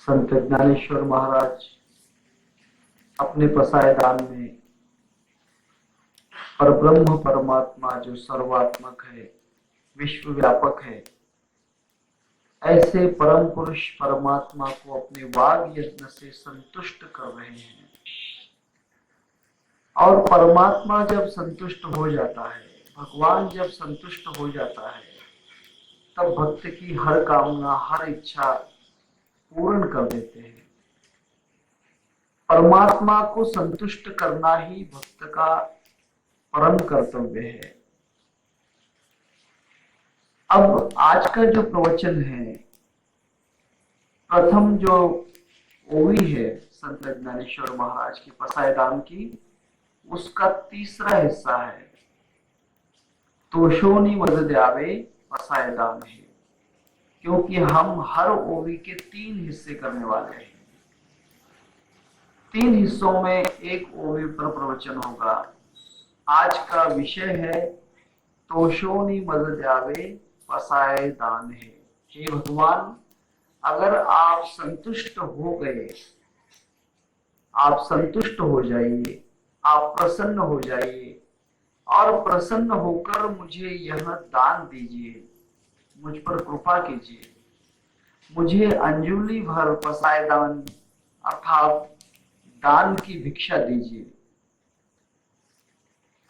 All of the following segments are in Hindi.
संत ज्ञानेश्वर महाराज अपने पसायदान में परब्रह्म परमात्मा जो सर्वात्मक है, विश्व व्यापक है, ऐसे परम पुरुष परमात्मा को अपने वाग यज्ञ से संतुष्ट कर रहे हैं। और परमात्मा जब संतुष्ट हो जाता है, भगवान जब संतुष्ट हो जाता है, तब भक्त की हर कामना, हर इच्छा पूर्ण कर देते हैं। परमात्मा को संतुष्ट करना ही भक्त का परम कर्तव्य है। अब आज का जो प्रवचन है, प्रथम जो ओवी है संत ज्ञानेश्वर महाराज की पसायदान की, उसका तीसरा हिस्सा है तोषोनी मद द्यावे पसायदान है। क्योंकि हम हर ओवी के 3 हिस्से करने वाले हैं। 3 हिस्सों में एक ओवी पर प्रवचन होगा। आज का विषय है तोषोनी मद द्यावे पसायदान है। हे भगवान, अगर आप संतुष्ट हो गए, आप संतुष्ट हो जाइए, आप प्रसन्न हो जाइए और प्रसन्न होकर मुझे यह दान दीजिए, मुझ पर कृपा कीजिए, मुझे अंजुलि भर पसायदान अर्थात दान की भिक्षा दीजिए।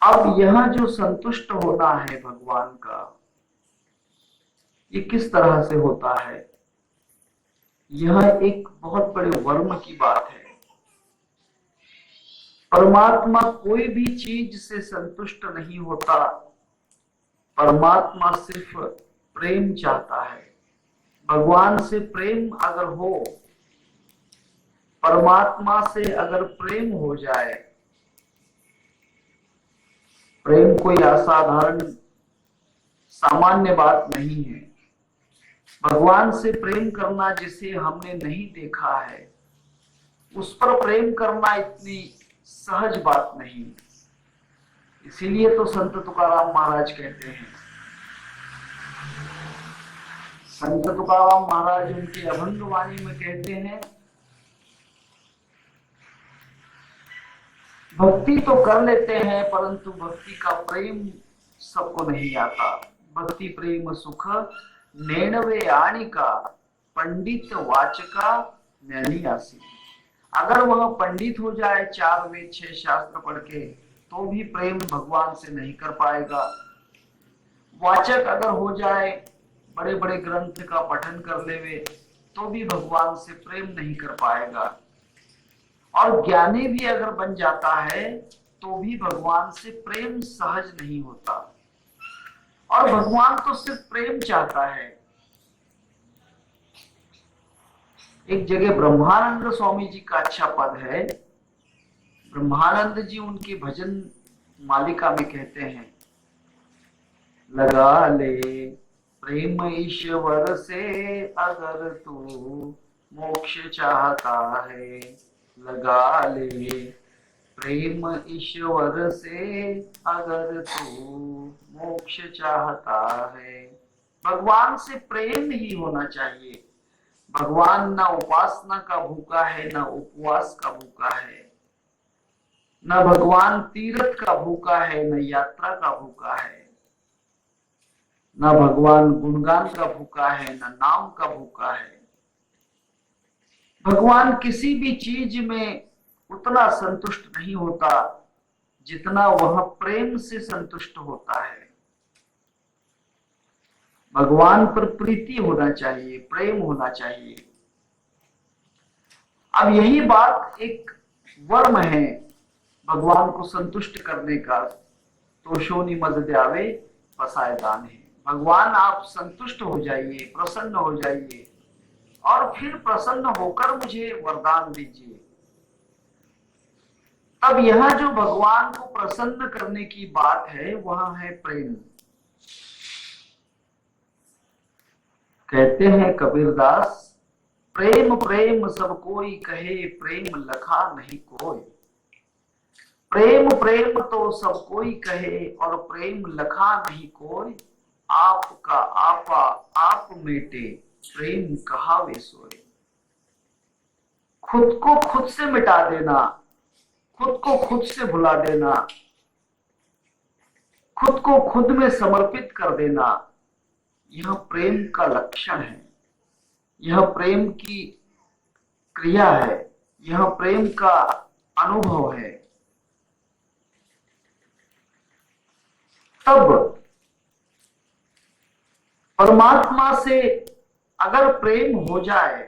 अब यह जो संतुष्ट होना है भगवान का, ये किस तरह से होता है? यह एक बहुत बड़े वर्म की बात है। परमात्मा कोई भी चीज से संतुष्ट नहीं होता। परमात्मा सिर्फ प्रेम चाहता है। भगवान से प्रेम अगर हो, परमात्मा से अगर प्रेम हो जाए, प्रेम कोई असाधारण सामान्य बात नहीं है। भगवान से प्रेम करना जिसे हमने नहीं देखा है, उस पर प्रेम करना इतनी सहज बात नहीं। इसीलिए तो संत तुकाराम महाराज कहते हैं, संत तुकाराम महाराज उनके अभंग वाणी में कहते हैं, भक्ति तो कर लेते हैं परंतु भक्ति का प्रेम सबको नहीं आता। भक्ति प्रेम सुख नैणवे आणिका पंडित वाचका नैनी आसी। अगर वह पंडित हो जाए, 4 वेद 6 शास्त्र पढ़ के, तो भी प्रेम भगवान से नहीं कर पाएगा। वाचक अगर हो जाए, बड़े बड़े ग्रंथ का पठन कर लेवे, तो भी भगवान से प्रेम नहीं कर पाएगा। और ज्ञानी भी अगर बन जाता है, तो भी भगवान से प्रेम सहज नहीं होता। और भगवान तो सिर्फ प्रेम चाहता है। एक जगह ब्रह्मानंद स्वामी जी का अच्छा पद है। ब्रह्मानंद जी उनके भजन मालिका में कहते हैं, लगा ले प्रेम ईश्वर से अगर तू मोक्ष चाहता है, लगा ले प्रेम ईश्वर से अगर तू मोक्ष चाहता है। भगवान से प्रेम ही होना चाहिए। भगवान न उपासना का भूखा है, न उपवास का भूखा है, न भगवान तीर्थ का भूखा है, न यात्रा का भूखा है, न भगवान गुणगान का भूखा है, न नाम का भूखा है। भगवान किसी भी चीज में उतना संतुष्ट नहीं होता जितना वह प्रेम से संतुष्ट होता है। भगवान पर प्रीति होना चाहिए, प्रेम होना चाहिए। अब यही बात एक वर्म है भगवान को संतुष्ट करने का। तोषोनी मद द्यावे पसायदान है। भगवान आप संतुष्ट हो जाइए, प्रसन्न हो जाइए और फिर प्रसन्न होकर मुझे वरदान दीजिए। अब यह जो भगवान को प्रसन्न करने की बात है, वह है प्रेम। कहते हैं कबीरदास, प्रेम प्रेम सब कोई कहे, प्रेम लखा नहीं कोई। प्रेम प्रेम तो सब कोई कहे और प्रेम लखा नहीं कोई। आपका आपा आप मेटे, प्रेम कहावे सोए। खुद को खुद से मिटा देना, खुद को खुद से भुला देना, खुद को खुद में समर्पित कर देना, यह प्रेम का लक्षण है, यह प्रेम की क्रिया है, यह प्रेम का अनुभव है। तब परमात्मा से अगर प्रेम हो जाए,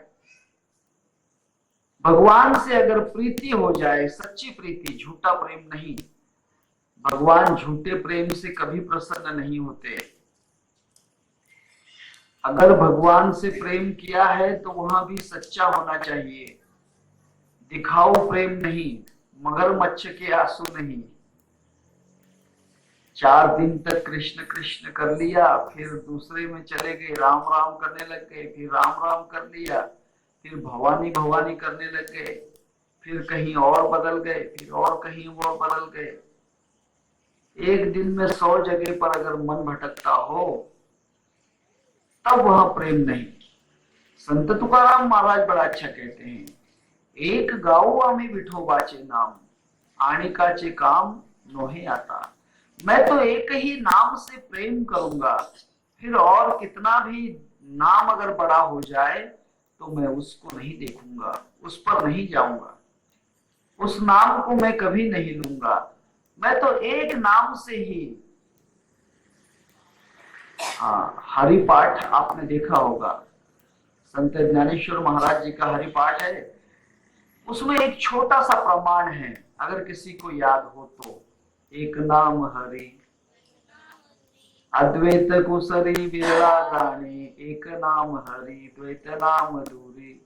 भगवान से अगर प्रीति हो जाए, सच्ची प्रीति, झूठा प्रेम नहीं, भगवान झूठे प्रेम से कभी प्रसन्न नहीं होते। अगर भगवान से प्रेम किया है तो वहां भी सच्चा होना चाहिए, दिखाओ प्रेम नहीं, मगरमच्छ के आंसू नहीं। 4 दिन तक कृष्ण कृष्ण कर लिया, फिर दूसरे में चले गए, राम राम करने लग गए, फिर राम राम कर लिया, फिर भवानी भवानी करने लग गए, फिर कहीं और बदल गए, फिर और कहीं और बदल गए। एक दिन में 100 जगह पर अगर मन भटकता हो तब वहां प्रेम नहीं। संत तुकाराम महाराज बड़ा अच्छा कहते हैं, एक गाओ आम्ही विठोबाचे नाम, आणिकाचे काम नोहे आता। मैं तो एक ही नाम से प्रेम करूंगा, फिर और कितना भी नाम अगर बड़ा हो जाए तो मैं उसको नहीं देखूंगा, उस पर नहीं जाऊंगा, उस नाम को मैं कभी नहीं लूंगा। मैं तो एक नाम से ही, हाँ, हरि पाठ आपने देखा होगा, संत ज्ञानेश्वर महाराज जी का हरि पाठ है, उसमें एक छोटा सा प्रमाण है, अगर किसी को याद हो तो, एक नाम हरि अद्वैत कुसरी विरला जाने, एक नाम हरि द्वैत नाम दूरी,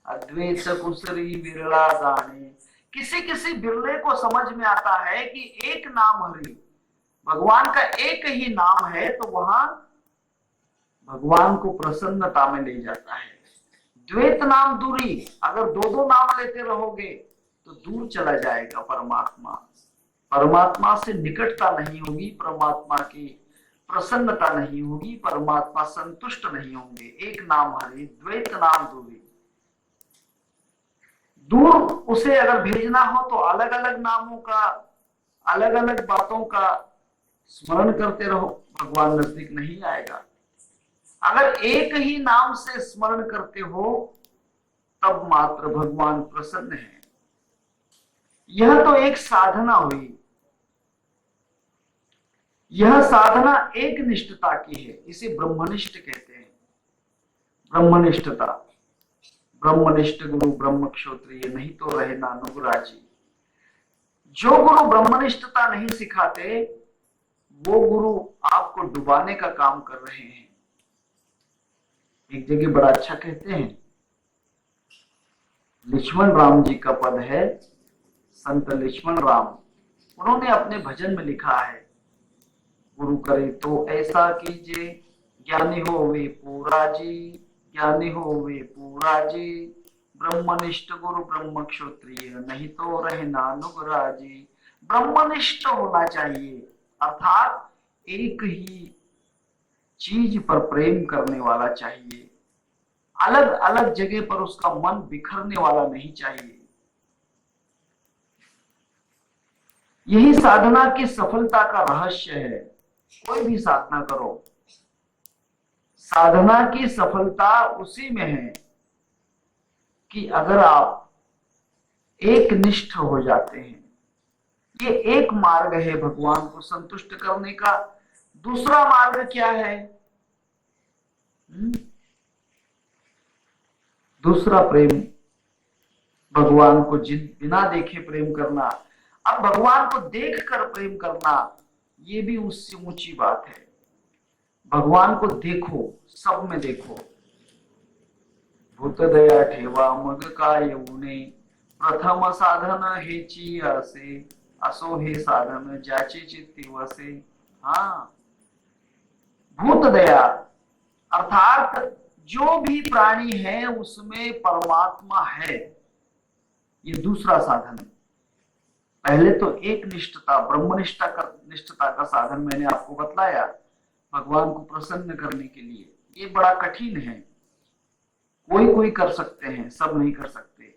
अद्वैत कुसरी विरला जाने। किसी किसी बिरले को समझ में आता है कि एक नाम हरि, भगवान का एक ही नाम है, तो वहां भगवान को प्रसन्नता में ले जाता है। द्वैत नाम दूरी, अगर दो दो नाम लेते रहोगे तो दूर चला जाएगा परमात्मा, परमात्मा से निकटता नहीं होगी, परमात्मा की प्रसन्नता नहीं होगी, परमात्मा संतुष्ट नहीं होंगे। एक नाम हरि द्वैत नाम दूरी, दूर उसे अगर भेजना हो तो अलग अलग नामों का, अलग अलग बातों का स्मरण करते रहो, भगवान नजदीक नहीं आएगा। अगर एक ही नाम से स्मरण करते हो तब मात्र भगवान प्रसन्न है। यह तो एक साधना हुई, यह साधना एक निष्ठता की है, इसे ब्रह्मनिष्ठ कहते हैं। ब्रह्मनिष्ठता, ब्रह्मनिष्ठ गुरु ब्रह्म क्षोत्रिय, नहीं तो रहे नानुराजी। जो गुरु ब्रह्मनिष्ठता नहीं सिखाते वो गुरु आपको डुबाने का काम कर रहे हैं। एक जगह बड़ा अच्छा कहते हैं, लक्ष्मण राम जी का पद है, संत लक्ष्मण राम, उन्होंने अपने भजन में लिखा है, गुरु करे तो ऐसा कीजिए, ज्ञानी हो वे पूरा जी, ज्ञानी हो वे पूरा जी, ब्रह्मनिष्ठ गुरु ब्रह्म क्षोत्रिय, नहीं तो रहे नानुराजी। ब्रह्मनिष्ठ होना चाहिए, अर्थात एक ही चीज पर प्रेम करने वाला चाहिए, अलग अलग जगह पर उसका मन बिखरने वाला नहीं चाहिए। यही साधना की सफलता का रहस्य है। कोई भी साधना करो, साधना की सफलता उसी में है कि अगर आप एक निष्ठ हो जाते हैं। ये एक मार्ग है भगवान को संतुष्ट करने का। दूसरा मार्ग क्या है? दूसरा प्रेम, भगवान को बिना देखे प्रेम करना। अब भगवान को देखकर प्रेम करना, ये भी उससे ऊंची बात है। भगवान को देखो, सब में देखो। भूत दया ठेवा मग काय उने, प्रथम साधन हेची असे, असो हे साधन ज्याचे चित्ती वसे। हाँ, भूत दया अर्थात जो भी प्राणी है उसमें परमात्मा है, ये दूसरा साधन है। पहले तो एक निष्ठता, ब्रह्मनिष्ठा का, निष्ठता का साधन मैंने आपको बतलाया भगवान को प्रसन्न करने के लिए। ये बड़ा कठिन है, कोई कोई कर सकते हैं, सब नहीं कर सकते।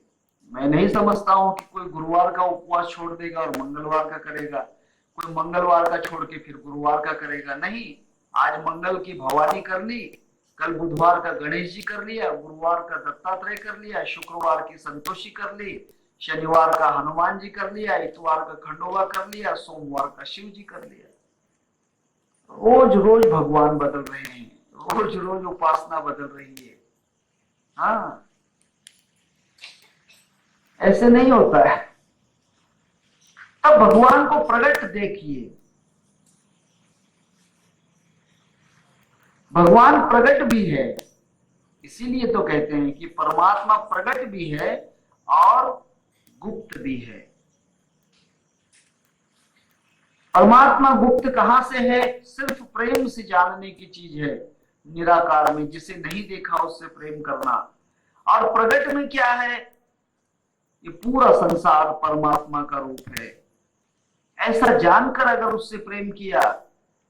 मैं नहीं समझता हूं कि कोई गुरुवार का उपवास छोड़ देगा और मंगलवार का करेगा, कोई मंगलवार का छोड़ के फिर गुरुवार का करेगा। नहीं, आज मंगल की भवानी कर ली, कल बुधवार का गणेश जी कर लिया, गुरुवार का दत्तात्रेय कर लिया, शुक्रवार की संतोषी कर ली, शनिवार का हनुमान जी कर लिया, इतवार का खंडोबा कर लिया, सोमवार का शिव जी कर लिया। रोज रोज भगवान बदल रहे हैं, रोज रोज उपासना बदल रही है। हाँ, ऐसे नहीं होता है। तब भगवान को प्रकट देखिए, भगवान प्रकट भी है, इसीलिए तो कहते हैं कि परमात्मा प्रकट भी है और गुप्त भी है। परमात्मा गुप्त कहां से है? सिर्फ प्रेम से जानने की चीज है, निराकार में, जिसे नहीं देखा उससे प्रेम करना। और प्रकट में क्या है? ये पूरा संसार परमात्मा का रूप है। ऐसा जानकर अगर उससे प्रेम किया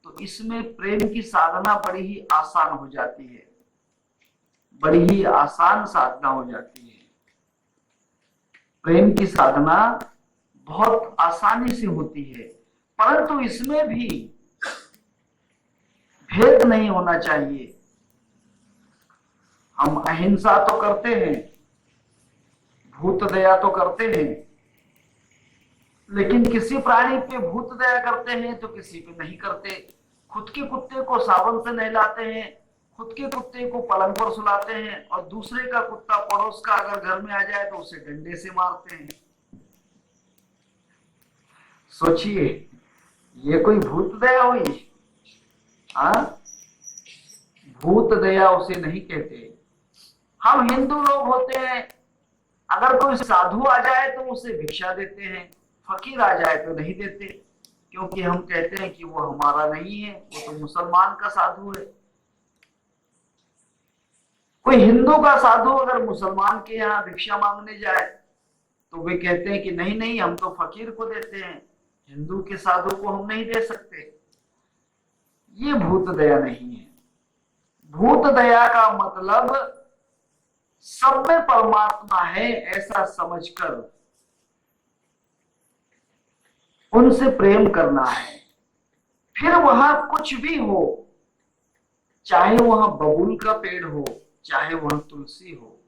तो इसमें प्रेम की साधना बड़ी ही आसान हो जाती है, बड़ी ही आसान साधना हो जाती है। प्रेम की साधना बहुत आसानी से होती है, परंतु इसमें भी भेद नहीं होना चाहिए। हम अहिंसा तो करते हैं, भूत दया तो करते हैं, लेकिन किसी प्राणी पे भूत दया करते हैं तो किसी पे नहीं करते। खुद के कुत्ते को साबुन से नहलाते हैं, खुद के कुत्ते को पलंग पर सुलाते हैं, और दूसरे का कुत्ता पड़ोस का अगर घर में आ जाए तो उसे डंडे से मारते हैं। सोचिए, ये कोई भूत दया हुई? हाँ, भूत दया उसे नहीं कहते। हम हिंदू लोग होते हैं, अगर कोई साधु आ जाए तो उसे भिक्षा देते हैं, फकीर आ जाए तो नहीं देते, क्योंकि हम कहते हैं कि वो हमारा नहीं है, वो तो मुसलमान का साधु है। कोई हिंदू का साधु अगर मुसलमान के यहाँ भिक्षा मांगने जाए तो वे कहते हैं कि नहीं नहीं, हम तो फकीर को देते हैं, हिंदू के साधु को हम नहीं दे सकते। ये भूत दया नहीं है। भूत दया का मतलब सब में परमात्मा है ऐसा समझकर उनसे प्रेम करना है। फिर वहां कुछ भी हो, चाहे वहां बबूल का पेड़ हो, चाहे वहां तुलसी हो,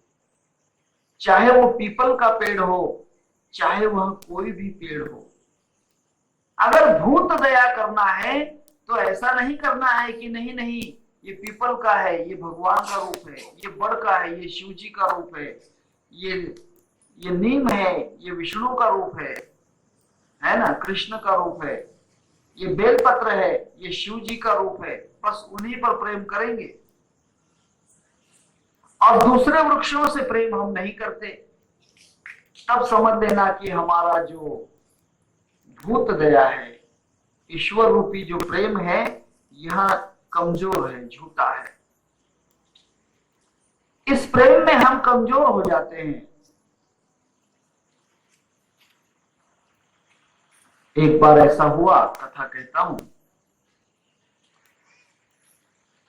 चाहे वो पीपल का पेड़ हो, चाहे वहां कोई भी पेड़ हो, अगर भूत दया करना है तो ऐसा नहीं करना है कि नहीं नहीं, ये पीपल का है, ये भगवान का रूप है, ये बड़ का है, ये शिव जी का रूप है, ये नीम है, ये विष्णु का रूप है ना, कृष्ण का रूप है, ये बेलपत्र है, ये शिव जी का रूप है, बस उन्हीं पर प्रेम करेंगे। और दूसरे वृक्षों से प्रेम हम नहीं करते। तब समझ लेना कि हमारा जो भूत दया है, ईश्वर रूपी जो प्रेम है, यह कमजोर है, झूठा है। इस प्रेम में हम कमजोर हो जाते हैं। एक बार ऐसा हुआ, कथा कहता हूं।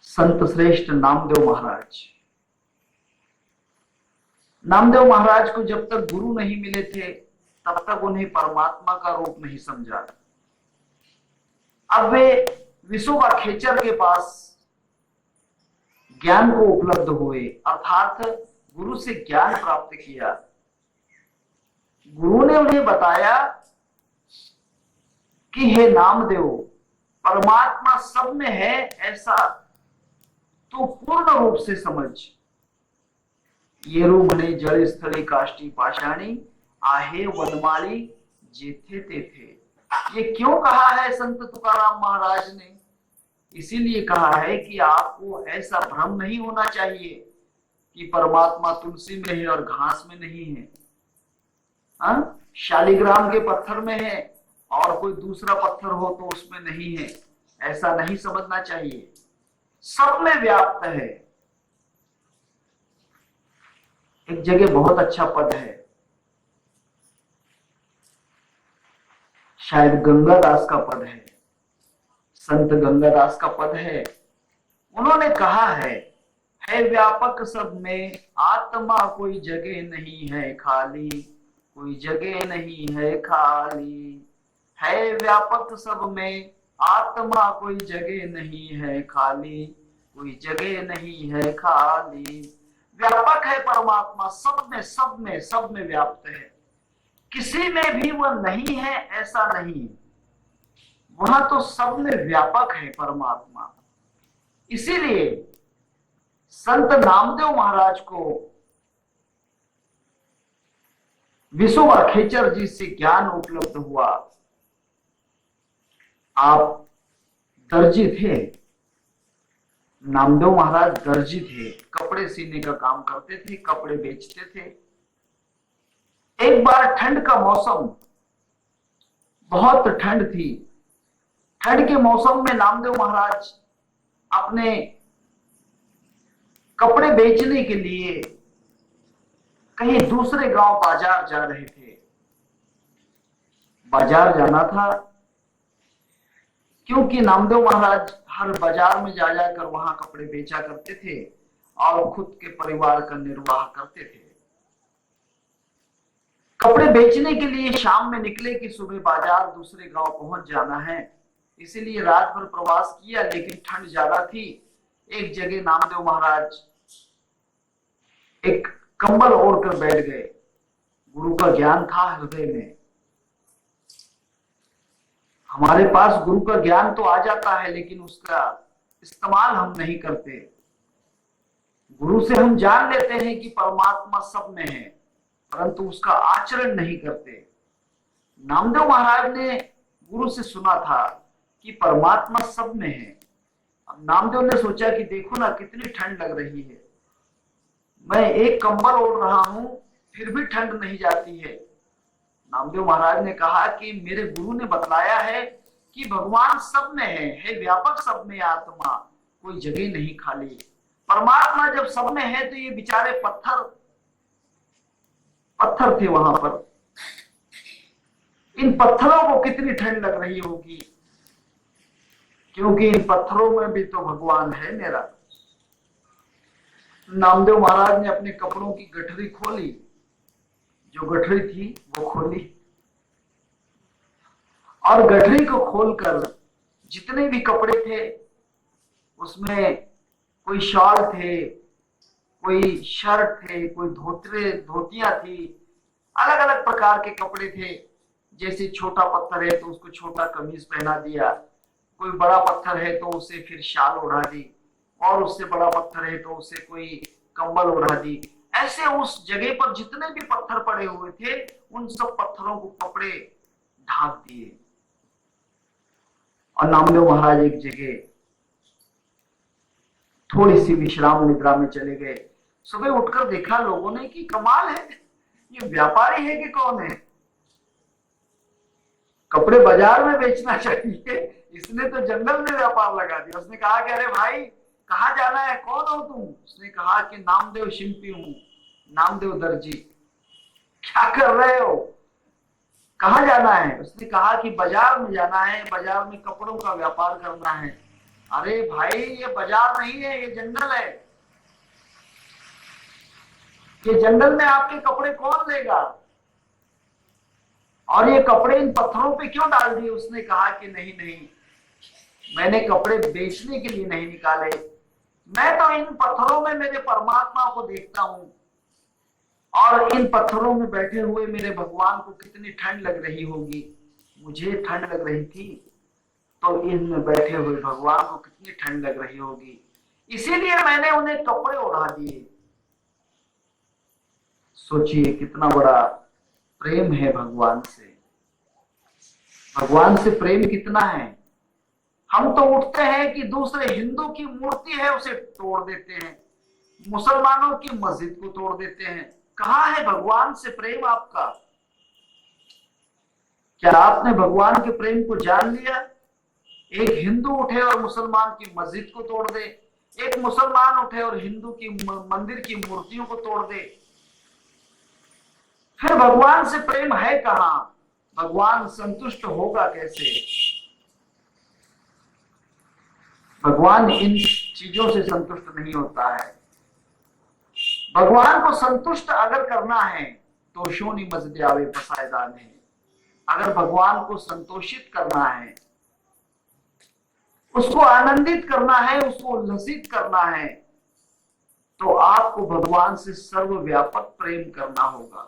संत श्रेष्ठ नामदेव महाराज, नामदेव महाराज को जब तक गुरु नहीं मिले थे तब तक उन्हें परमात्मा का रूप नहीं समझा। अब वे विशोबा खेचर के पास ज्ञान को उपलब्ध हुए, अर्थात गुरु से ज्ञान प्राप्त किया। गुरु ने उन्हें बताया कि हे नामदेव, परमात्मा सब में है ऐसा तो पूर्ण रूप से समझ। ये रूपने जड़ स्थली काष्टी पाषाणी, आहे वनमाली जेथे तेथे। ये क्यों कहा है संत तुकाराम महाराज ने? इसीलिए कहा है कि आपको ऐसा भ्रम नहीं होना चाहिए कि परमात्मा तुलसी में है और घास में नहीं है, शालिग्राम के पत्थर में है और कोई दूसरा पत्थर हो तो उसमें नहीं है, ऐसा नहीं समझना चाहिए। सब में व्याप्त है। एक जगह बहुत अच्छा पद है, शायद गंगादास का पद है, संत गंगादास का पद है। उन्होंने कहा है है व्यापक सब में, आत्मा कोई जगह नहीं है खाली, कोई जगह नहीं है खाली। है व्यापक सब में, आत्मा कोई जगह नहीं है खाली, कोई जगह नहीं है खाली। व्यापक है परमात्मा, सब में सब में सब में व्याप्त है, किसी में भी वह नहीं है ऐसा नहीं, वहां तो सब में व्यापक है परमात्मा। इसीलिए संत नामदेव महाराज को विशोबा खेचर जी से ज्ञान उपलब्ध हुआ। आप दर्जी थे, नामदेव महाराज दर्जी थे, कपड़े सीने का काम करते थे, कपड़े बेचते थे। एक बार ठंड का मौसम, बहुत ठंड थी, ठंड के मौसम में नामदेव महाराज अपने कपड़े बेचने के लिए कहीं दूसरे गांव बाजार जा रहे थे। बाजार जाना था क्योंकि नामदेव महाराज हर बाजार में जा जाकर वहां कपड़े बेचा करते थे और खुद के परिवार का निर्वाह करते थे। कपड़े बेचने के लिए शाम में निकले कि सुबह बाजार दूसरे गांव पहुंच जाना है, इसीलिए रात भर प्रवास किया, लेकिन ठंड ज्यादा थी। एक जगह नामदेव महाराज एक कंबल ओढ़कर बैठ गए। गुरु का ज्ञान था हृदय में। हमारे पास गुरु का ज्ञान तो आ जाता है, लेकिन उसका इस्तेमाल हम नहीं करते। गुरु से हम जान लेते हैं कि परमात्मा सब में है, परंतु उसका आचरण नहीं करते। नामदेव महाराज ने गुरु से सुना था कि परमात्मा सब में है। अब नामदेव ने सोचा कि देखो ना कितनी ठंड लग रही है, मैं एक कंबल ओढ़ रहा हूं फिर भी ठंड नहीं जाती है। नामदेव महाराज ने कहा कि मेरे गुरु ने बतलाया है कि भगवान सब में है व्यापक सब में आत्मा, कोई जगह नहीं खाली। परमात्मा जब सब में है तो ये बेचारे पत्थर थे वहां पर, इन पत्थरों को कितनी ठंड लग रही होगी, क्योंकि इन पत्थरों में भी तो भगवान है मेरा। नामदेव महाराज ने अपने कपड़ों की गठरी खोली, जो गठरी थी वो खोली, और गठरी को खोलकर जितने भी कपड़े थे उसमें कोई शॉल थे, कोई शर्ट थे, कोई धोतियां थी, अलग अलग प्रकार के कपड़े थे। जैसे छोटा पत्थर है तो उसको छोटा कमीज पहना दिया, कोई बड़ा पत्थर है तो उसे फिर शाल ओढ़ा दी, और उससे बड़ा पत्थर है तो उसे कोई कंबल ओढ़ा दी। ऐसे उस जगह पर जितने भी पत्थर पड़े हुए थे उन सब पत्थरों को कपड़े ढांक दिए। और नामदेव महाराज एक जगह थोड़ी सी विश्राम निद्रा में चले गए। सुबह उठकर देखा लोगों ने कि कमाल है, ये व्यापारी है कि कौन है, कपड़े बाजार में बेचना चाहिए, इसने तो जंगल में व्यापार लगा दिया। उसने कहा कि अरे भाई कहाँ जाना है, कौन हो तुम? उसने कहा कि नामदेव शिल्पी हूं, नामदेव दर्जी। क्या कर रहे हो, कहाँ जाना है? उसने कहा कि बाजार में जाना है, बाजार में कपड़ों का व्यापार करना है। अरे भाई ये बाजार नहीं है, ये जंगल है, ये जंगल में आपके कपड़े कौन लेगा, और ये कपड़े इन पत्थरों पे क्यों डाल दिए? उसने कहा कि नहीं नहीं, मैंने कपड़े बेचने के लिए नहीं निकाले, मैं तो इन पत्थरों में मेरे परमात्मा को देखता हूं, और इन पत्थरों में बैठे हुए मेरे भगवान को कितनी ठंड लग रही होगी, मुझे ठंड लग रही थी तो इनमें बैठे हुए भगवान को कितनी ठंड लग रही होगी, इसीलिए मैंने उन्हें कपड़े ओढ़ा दिए। सोचिए कितना बड़ा प्रेम है भगवान से, भगवान से प्रेम कितना है। हम तो उठते हैं कि दूसरे हिंदू की मूर्ति है उसे तोड़ देते हैं, मुसलमानों की मस्जिद को तोड़ देते हैं। कहां है भगवान से प्रेम आपका? क्या आपने भगवान के प्रेम को जान लिया? एक हिंदू उठे और मुसलमान की मस्जिद को तोड़ दे, एक मुसलमान उठे और हिंदू की मंदिर की मूर्तियों को तोड़ दे, फिर भगवान से प्रेम है कहां? भगवान संतुष्ट होगा कैसे? भगवान इन चीजों से संतुष्ट नहीं होता है। भगवान को संतुष्ट अगर करना है तो शोनी मजद्यावे पसायदान है। अगर भगवान को संतोषित करना है, उसको आनंदित करना है, उसको उल्लसित करना है, तो आपको भगवान से सर्वव्यापक प्रेम करना होगा।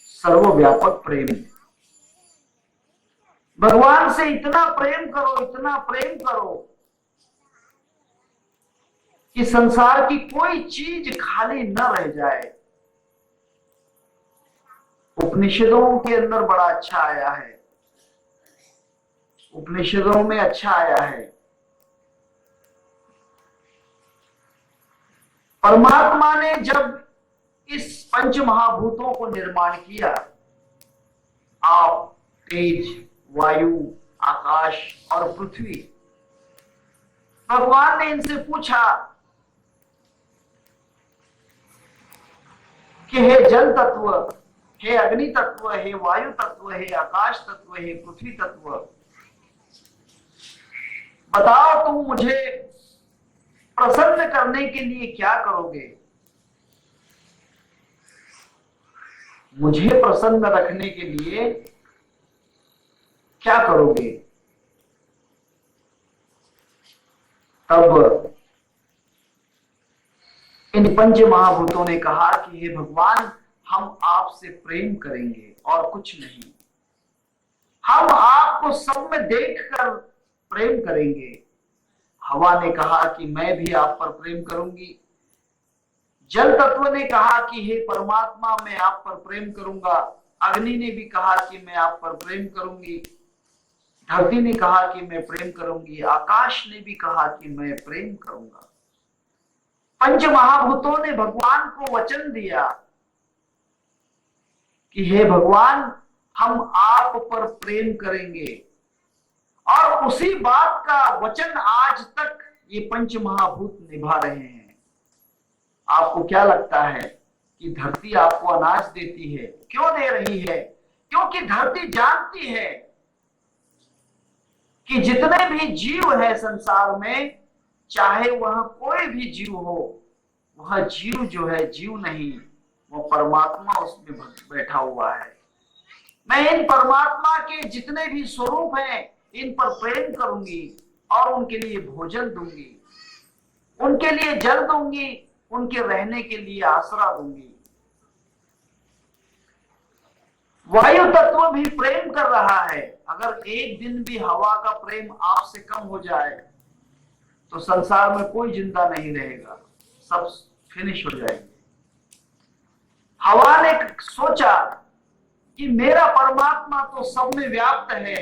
सर्वव्यापक प्रेम, भगवान से इतना प्रेम करो, इतना प्रेम करो कि संसार की कोई चीज खाली न रह जाए। उपनिषदों के अंदर बड़ा अच्छा आया है, उपनिषदों में अच्छा आया है, परमात्मा ने जब इस पंच महाभूतों को निर्माण किया, आप, तेज, वायु, आकाश और पृथ्वी, भगवान ने इनसे पूछा कि हे जल तत्व, हे अग्नि तत्व, हे वायु तत्व, हे आकाश तत्व, हे पृथ्वी तत्व, बताओ तुम मुझे प्रसन्न करने के लिए क्या करोगे? मुझे प्रसन्न रखने के लिए क्या करोगे? तब इन पंच महाभूतों ने कहा कि हे भगवान, हम आपसे प्रेम करेंगे और कुछ नहीं। हम आपको सब में देखकर प्रेम करेंगे। हवा ने कहा कि मैं भी आप पर प्रेम करूंगी। जल तत्व ने कहा कि हे परमात्मा, मैं आप पर प्रेम करूंगा। अग्नि ने भी कहा कि मैं आप पर प्रेम करूंगी। धरती ने कहा कि मैं प्रेम करूंगी। आकाश ने भी कहा कि मैं प्रेम करूंगा। पंच महाभूतों ने भगवान को वचन दिया कि हे भगवान, हम आप पर प्रेम करेंगे। और उसी बात का वचन आज तक ये पंच महाभूत निभा रहे हैं। आपको क्या लगता है कि धरती आपको अनाज देती है? क्यों दे रही है? क्योंकि धरती जानती है कि जितने भी जीव है संसार में, चाहे वह कोई भी जीव हो, वह जीव जो है जीव नहीं, वो परमात्मा उसमें बैठा हुआ है। मैं इन परमात्मा के जितने भी स्वरूप हैं, इन पर प्रेम करूंगी और उनके लिए भोजन दूंगी, उनके लिए जल दूंगी, उनके रहने के लिए आसरा दूंगी। वायु तत्व भी प्रेम कर रहा है। अगर एक दिन भी हवा का प्रेम आपसे कम हो जाए तो संसार में कोई जिंदा नहीं रहेगा, सब फिनिश हो जाएंगे। हवा ने सोचा कि मेरा परमात्मा तो सब में व्याप्त है,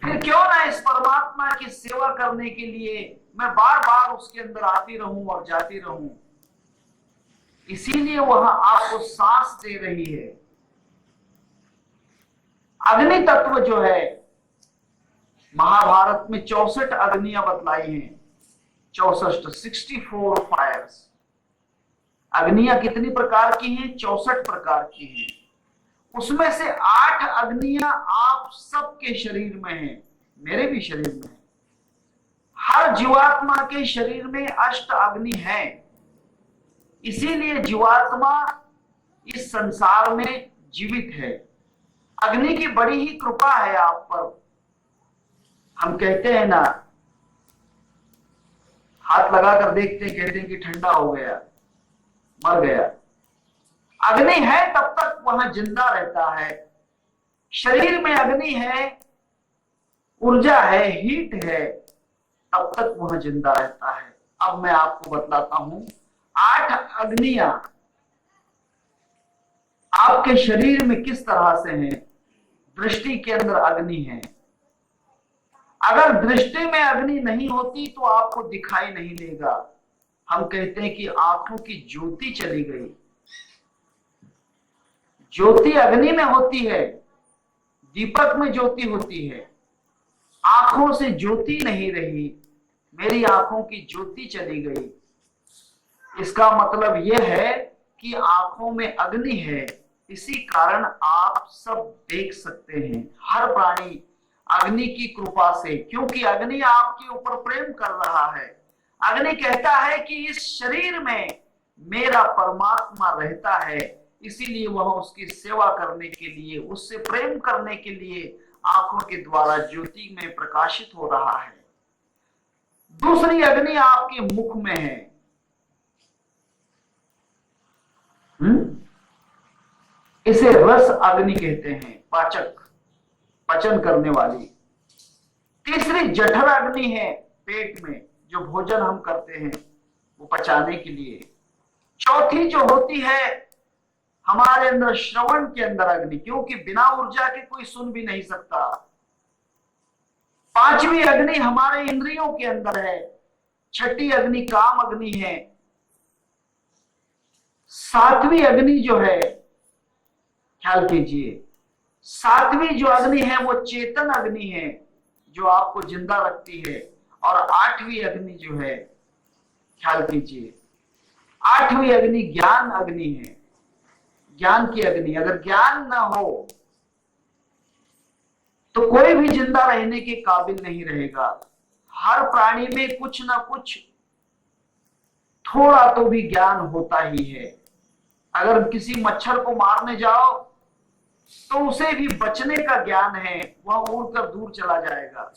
फिर क्यों ना इस परमात्मा की सेवा करने के लिए मैं बार बार उसके अंदर आती रहूं और जाती रहूं। इसीलिए वह आपको सांस दे रही है। अग्नि तत्व जो है, महाभारत में 64 अग्नियां बतलाई हैं। 64 फायर्स। अग्नियां कितनी प्रकार की हैं? 64 प्रकार की हैं। उसमें से 8 अग्नियां आप सबके शरीर में हैं, मेरे भी शरीर में है। हर जीवात्मा के शरीर में 8 अग्नि है। इसीलिए जीवात्मा इस संसार में जीवित है। अग्नि की बड़ी ही कृपा है आप पर। हम कहते हैं ना, हाथ लगाकर देखते हैं, कहते हैं कि ठंडा हो गया, मर गया। अग्नि है तब तक वहां जिंदा रहता है। शरीर में अग्नि है, ऊर्जा है, हीट है, तब तक वह जिंदा रहता है। अब मैं आपको बतलाता हूं, 8 अग्नियां आपके शरीर में किस तरह से हैं। दृष्टि के अंदर अग्नि है। अगर दृष्टि में अग्नि नहीं होती तो आपको दिखाई नहीं देगा। हम कहते हैं कि आंखों की ज्योति चली गई। ज्योति अग्नि में होती है, दीपक में ज्योति होती है। आंखों से ज्योति नहीं रही, मेरी आंखों की ज्योति चली गई। इसका मतलब यह है कि आंखों में अग्नि है, इसी कारण आप सब देख सकते हैं। हर प्राणी अग्नि की कृपा से, क्योंकि अग्नि आपके ऊपर प्रेम कर रहा है। अग्नि कहता है कि इस शरीर में मेरा परमात्मा रहता है, इसीलिए वह उसकी सेवा करने के लिए, उससे प्रेम करने के लिए आंखों के द्वारा ज्योति में प्रकाशित हो रहा है। दूसरी अग्नि आपके मुख में है। इसे रस अग्नि कहते हैं, पाचक, पचन करने वाली। तीसरी जठर अग्नि है, पेट में जो भोजन हम करते हैं वो पचाने के लिए। चौथी जो होती है हमारे अंदर श्रवण के अंदर अग्नि, क्योंकि बिना ऊर्जा के कोई सुन भी नहीं सकता। पांचवी अग्नि हमारे इंद्रियों के अंदर है। छठी अग्नि काम अग्नि है। सातवीं अग्नि जो है, ख्याल कीजिए, सातवीं जो अग्नि है वो चेतन अग्नि है, जो आपको जिंदा रखती है। और आठवीं अग्नि जो है, ख्याल कीजिए, आठवीं अग्नि ज्ञान अग्नि है, ज्ञान की अग्नि। अगर ज्ञान ना हो तो कोई भी जिंदा रहने के काबिल नहीं रहेगा। हर प्राणी में कुछ ना कुछ थोड़ा तो भी ज्ञान होता ही है। अगर किसी मच्छर को मारने जाओ तो उसे भी बचने का ज्ञान है, वह उड़कर दूर चला जाएगा,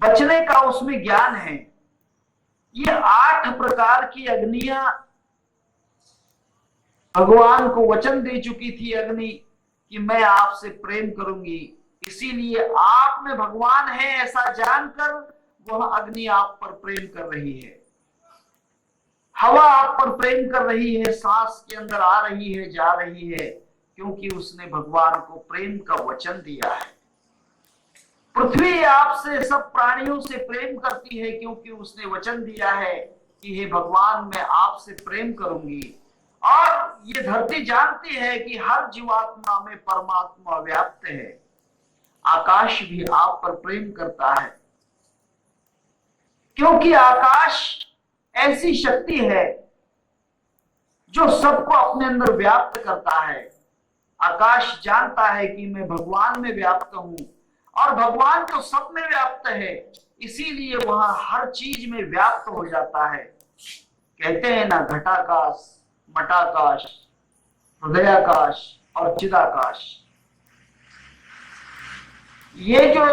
बचने का उसमें ज्ञान है। ये 8 प्रकार की अग्नियां भगवान को वचन दे चुकी थी अग्नि कि मैं आपसे प्रेम करूंगी। इसीलिए आप में भगवान है ऐसा जानकर वह अग्नि आप पर प्रेम कर रही है। हवा आप पर प्रेम कर रही है, सांस के अंदर आ रही है, जा रही है, क्योंकि उसने भगवान को प्रेम का वचन दिया है। पृथ्वी आपसे, सब प्राणियों से प्रेम करती है, क्योंकि उसने वचन दिया है कि हे भगवान मैं आपसे प्रेम करूंगी। और ये धरती जानती है कि हर जीवात्मा में परमात्मा व्याप्त है। आकाश भी आप पर प्रेम करता है, क्योंकि आकाश ऐसी शक्ति है जो सबको अपने अंदर व्याप्त करता है। आकाश जानता है कि मैं भगवान में व्याप्त हूं, और भगवान तो सब में व्याप्त है, इसीलिए वहां हर चीज में व्याप्त हो जाता है। कहते हैं ना, घटाकाश, मटाकाश, हृदयाकाश और चिदाकाश। ये जो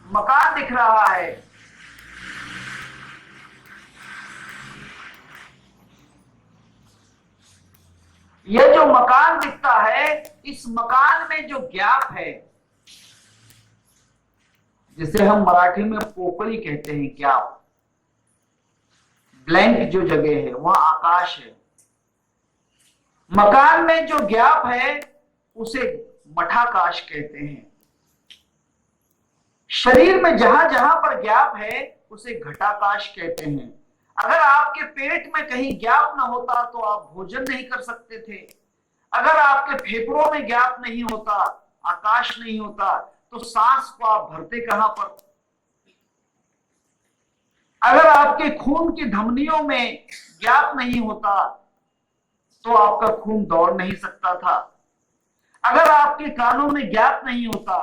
मकान दिख रहा है, ये जो मकान दिखता है, इस मकान में जो गैप है, जिसे हम मराठी में पोकळी कहते हैं, गैप, ब्लैंक जो जगह है वह आकाश है। मकान में जो गैप है उसे मठाकाश कहते हैं। शरीर में जहां जहां पर गैप है उसे घटाकाश कहते हैं। अगर आपके पेट में कहीं गैप ना होता तो आप भोजन नहीं कर सकते थे। अगर आपके फेफड़ों में गैप नहीं होता, आकाश नहीं होता, तो सांस को आप भरते कहां पर? अगर आपके खून की धमनियों में गैप नहीं होता तो आपका खून दौड़ नहीं सकता था। अगर आपके कानों में गैप नहीं होता,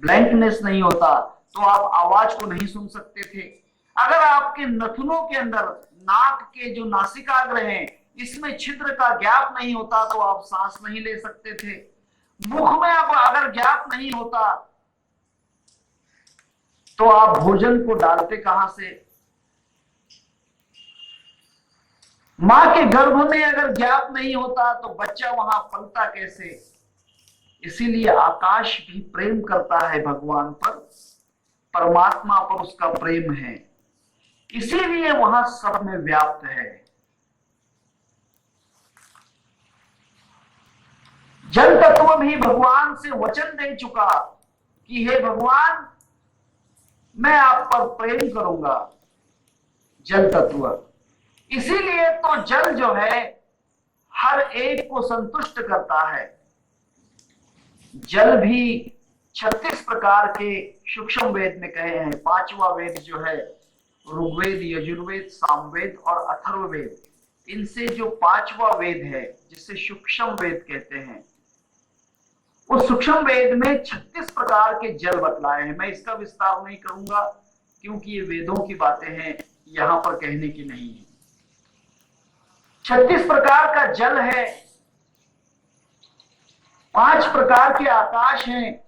ब्लैंकनेस नहीं होता, तो आप आवाज को नहीं सुन सकते थे। अगर आपके नथुनों के अंदर, नाक के जो नासिकाग्र हैं, इसमें छिद्र का गैप नहीं होता तो आप सांस नहीं ले सकते थे। मुख में अब अगर गैप नहीं होता तो आप भोजन को डालते कहां से? मां के गर्भ में अगर गैप नहीं होता तो बच्चा वहां पलता कैसे? इसीलिए आकाश भी प्रेम करता है भगवान पर, परमात्मा पर उसका प्रेम है, इसीलिए वहां सब में व्याप्त है। जल तत्व भी भगवान से वचन दे चुका कि हे भगवान मैं आप पर प्रेम करूंगा। जल तत्व, इसीलिए तो जल जो है हर एक को संतुष्ट करता है। जल भी 36 प्रकार के सूक्ष्म वेद में कहे हैं। 5वां वेद जो है ऋग्वेद, यजुर्वेद, सामवेद और अथर्ववेद, इनसे जो 5वां वेद है जिसे सूक्ष्म वेद कहते हैं, उस सूक्ष्म वेद में 36 प्रकार के जल बतलाए हैं। मैं इसका विस्तार नहीं करूंगा, क्योंकि ये वेदों की बातें हैं, यहां पर कहने की नहीं है। 36 प्रकार का जल है, 5 प्रकार के आकाश हैं,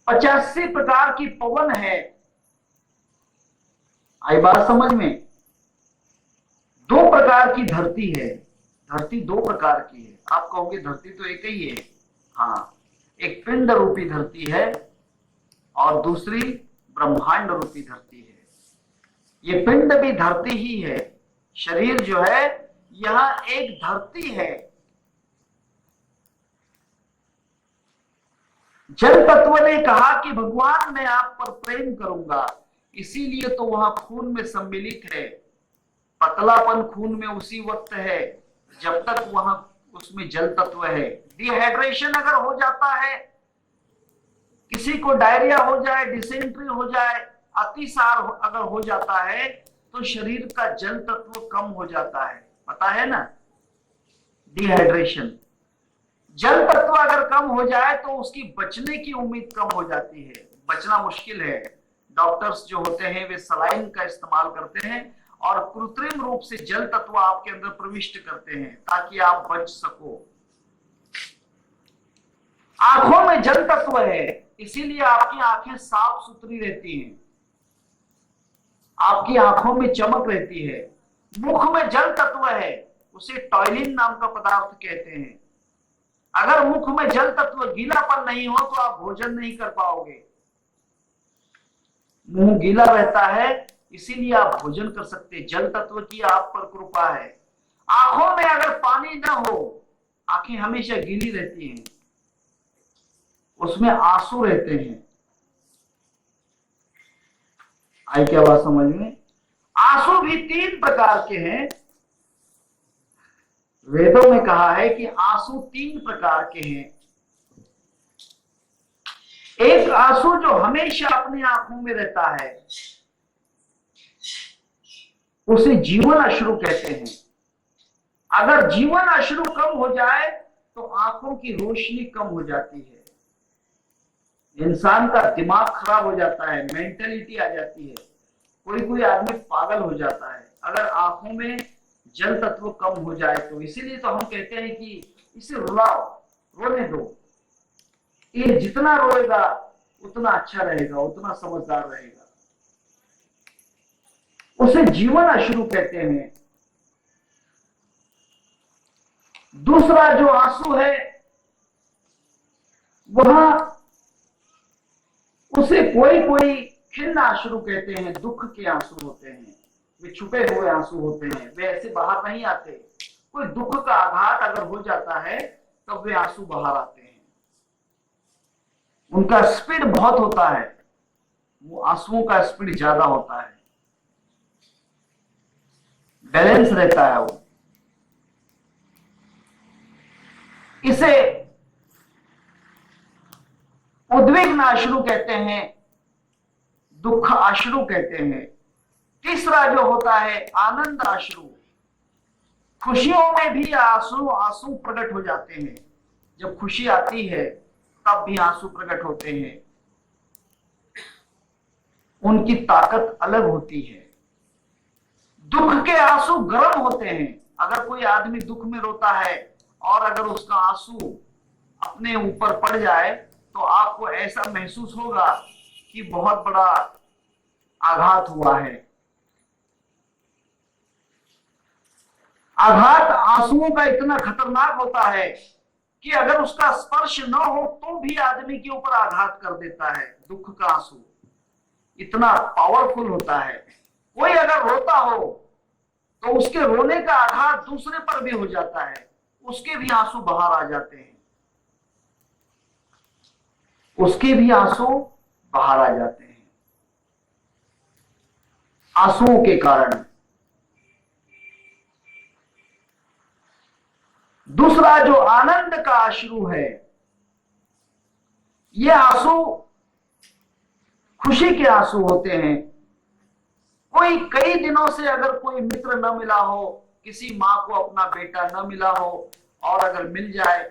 85 प्रकार की पवन है। आई बात समझ में? 2 प्रकार की धरती है, धरती 2 प्रकार की है। आप कहोगे धरती तो एक ही है, हाँ, एक पिंड रूपी धरती है और दूसरी ब्रह्मांड रूपी धरती है। ये पिंड भी धरती ही है, शरीर जो है यह एक धरती है। जल तत्व ने कहा कि भगवान मैं आप पर प्रेम करूंगा, इसीलिए तो वहां खून में सम्मिलित है। पतलापन खून में उसी वक्त है जब तक वहां उसमें जल तत्व है। डिहाइड्रेशन अगर हो जाता है, किसी को डायरिया हो जाए, डिसेंट्री हो जाए, अतिसार अगर हो जाता है, तो शरीर का जल तत्व कम हो जाता है, पता है ना, डिहाइड्रेशन। जल तत्व अगर कम हो जाए तो उसकी बचने की उम्मीद कम हो जाती है, बचना मुश्किल है। डॉक्टर्स जो होते हैं वे सलाइन का इस्तेमाल करते हैं और कृत्रिम रूप से जल तत्व आपके अंदर प्रविष्ट करते हैं ताकि आप बच सको। आंखों में जल तत्व है, इसीलिए आपकी आंखें साफ सुथरी रहती हैं, आपकी आंखों में चमक रहती है। मुख में जल तत्व है, उसे टॉयलिन नाम का पदार्थ कहते हैं। अगर मुख में जल तत्व गीलापन नहीं हो तो आप भोजन नहीं कर पाओगे। मुंह गीला रहता है, इसीलिए आप भोजन कर सकते। जल तत्व की आप पर कृपा है। आंखों में अगर पानी ना हो, आंखें हमेशा गीली रहती हैं, उसमें आंसू रहते हैं। आई क्या बात समझ में? आंसू भी 3 प्रकार के हैं। वेदों में कहा है कि आंसू 3 प्रकार के हैं। एक आंसू जो हमेशा अपनी आंखों में रहता है, उसे जीवन अश्रु कहते हैं। अगर जीवन अश्रु कम हो जाए तो आंखों की रोशनी कम हो जाती है, इंसान का दिमाग खराब हो जाता है, मेंटलिटी आ जाती है, कोई कोई आदमी पागल हो जाता है अगर आंखों में जल तत्व कम हो जाए तो। इसीलिए तो हम कहते हैं कि इसे रुलाओ, रोने दो। ये जितना रोएगा उतना अच्छा रहेगा, उतना समझदार रहेगा। उसे जीवन अश्रु कहते हैं। दूसरा जो आंसू है वह, उसे कोई कोई खिन्न आंसू कहते हैं, दुख के आंसू होते हैं, वे छुपे हुए आंसू होते हैं, वे ऐसे बाहर नहीं आते। कोई दुख का आघात अगर हो जाता है तब तो वे आंसू बाहर आते हैं। उनका स्पीड बहुत होता है, वो आंसुओं का स्पीड ज्यादा होता है, बैलेंस रहता है वो। इसे उद्विग्न अश्रु कहते हैं, दुख अश्रु कहते हैं। तीसरा जो होता है आनंद अश्रु। खुशियों में भी आंसू आंसू प्रकट हो जाते हैं, जब खुशी आती है तब भी आंसू प्रकट होते हैं, उनकी ताकत अलग होती है। दुख के आंसू गर्म होते हैं। अगर कोई आदमी दुख में रोता है और अगर उसका आंसू अपने ऊपर पड़ जाए तो आपको ऐसा महसूस होगा कि बहुत बड़ा आघात हुआ है। आघात आंसुओं का इतना खतरनाक होता है कि अगर उसका स्पर्श न हो तो भी आदमी के ऊपर आघात कर देता है। दुख का आंसू इतना पावरफुल होता है। कोई अगर रोता हो तो उसके रोने का आघात दूसरे पर भी हो जाता है, उसके भी आंसू बाहर आ जाते हैं, उसके भी आंसू बाहर आ जाते हैं आंसुओं के कारण। दूसरा जो आनंद का अश्रु है, ये आंसू खुशी के आंसू होते हैं। कोई कई दिनों से अगर कोई मित्र न मिला हो, किसी माँ को अपना बेटा न मिला हो, और अगर मिल जाए,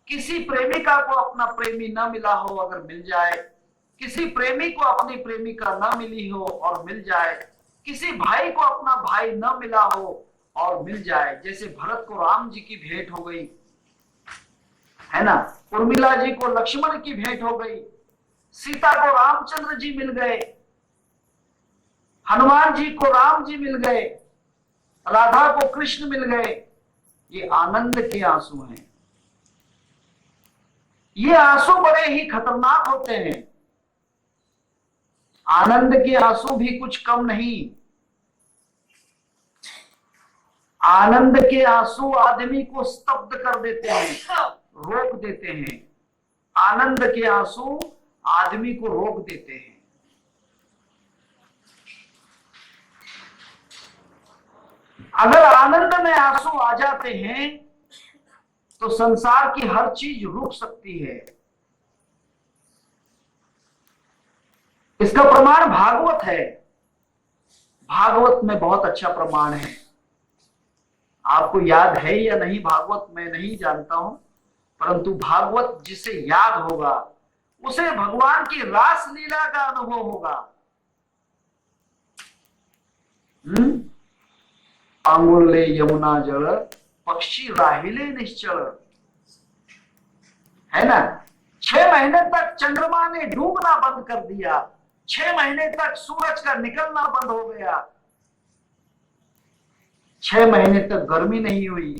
किसी प्रेमिका को अपना प्रेमी न मिला हो अगर मिल जाए, किसी प्रेमी को अपनी प्रेमिका न मिली हो और मिल जाए, किसी भाई को अपना भाई न मिला हो और मिल जाए। जैसे भरत को राम जी की भेंट हो गई है ना, उर्मिला जी को लक्ष्मण की भेंट हो गई, सीता को रामचंद्र जी मिल गए, हनुमान जी को राम जी मिल गए, राधा को कृष्ण मिल गए। ये आनंद के आंसू हैं। ये आंसू बड़े ही खतरनाक होते हैं। आनंद के आंसू भी कुछ कम नहीं। आनंद के आंसू आदमी को स्तब्ध कर देते हैं, रोक देते हैं। आनंद के आंसू आदमी को रोक देते हैं। अगर आनंद में आंसू आ जाते हैं तो संसार की हर चीज रुक सकती है। इसका प्रमाण भागवत है। भागवत में बहुत अच्छा प्रमाण है। आपको याद है या नहीं भागवत मैं नहीं जानता हूं, परंतु भागवत जिसे याद होगा उसे भगवान की रास लीला का अनुभव होगा। आंगुले यमुना जल पक्षी राहिले निश्चल, है ना। 6 महीने तक चंद्रमा ने डूबना बंद कर दिया, 6 महीने तक सूरज का निकलना बंद हो गया, 6 महीने तक गर्मी नहीं हुई,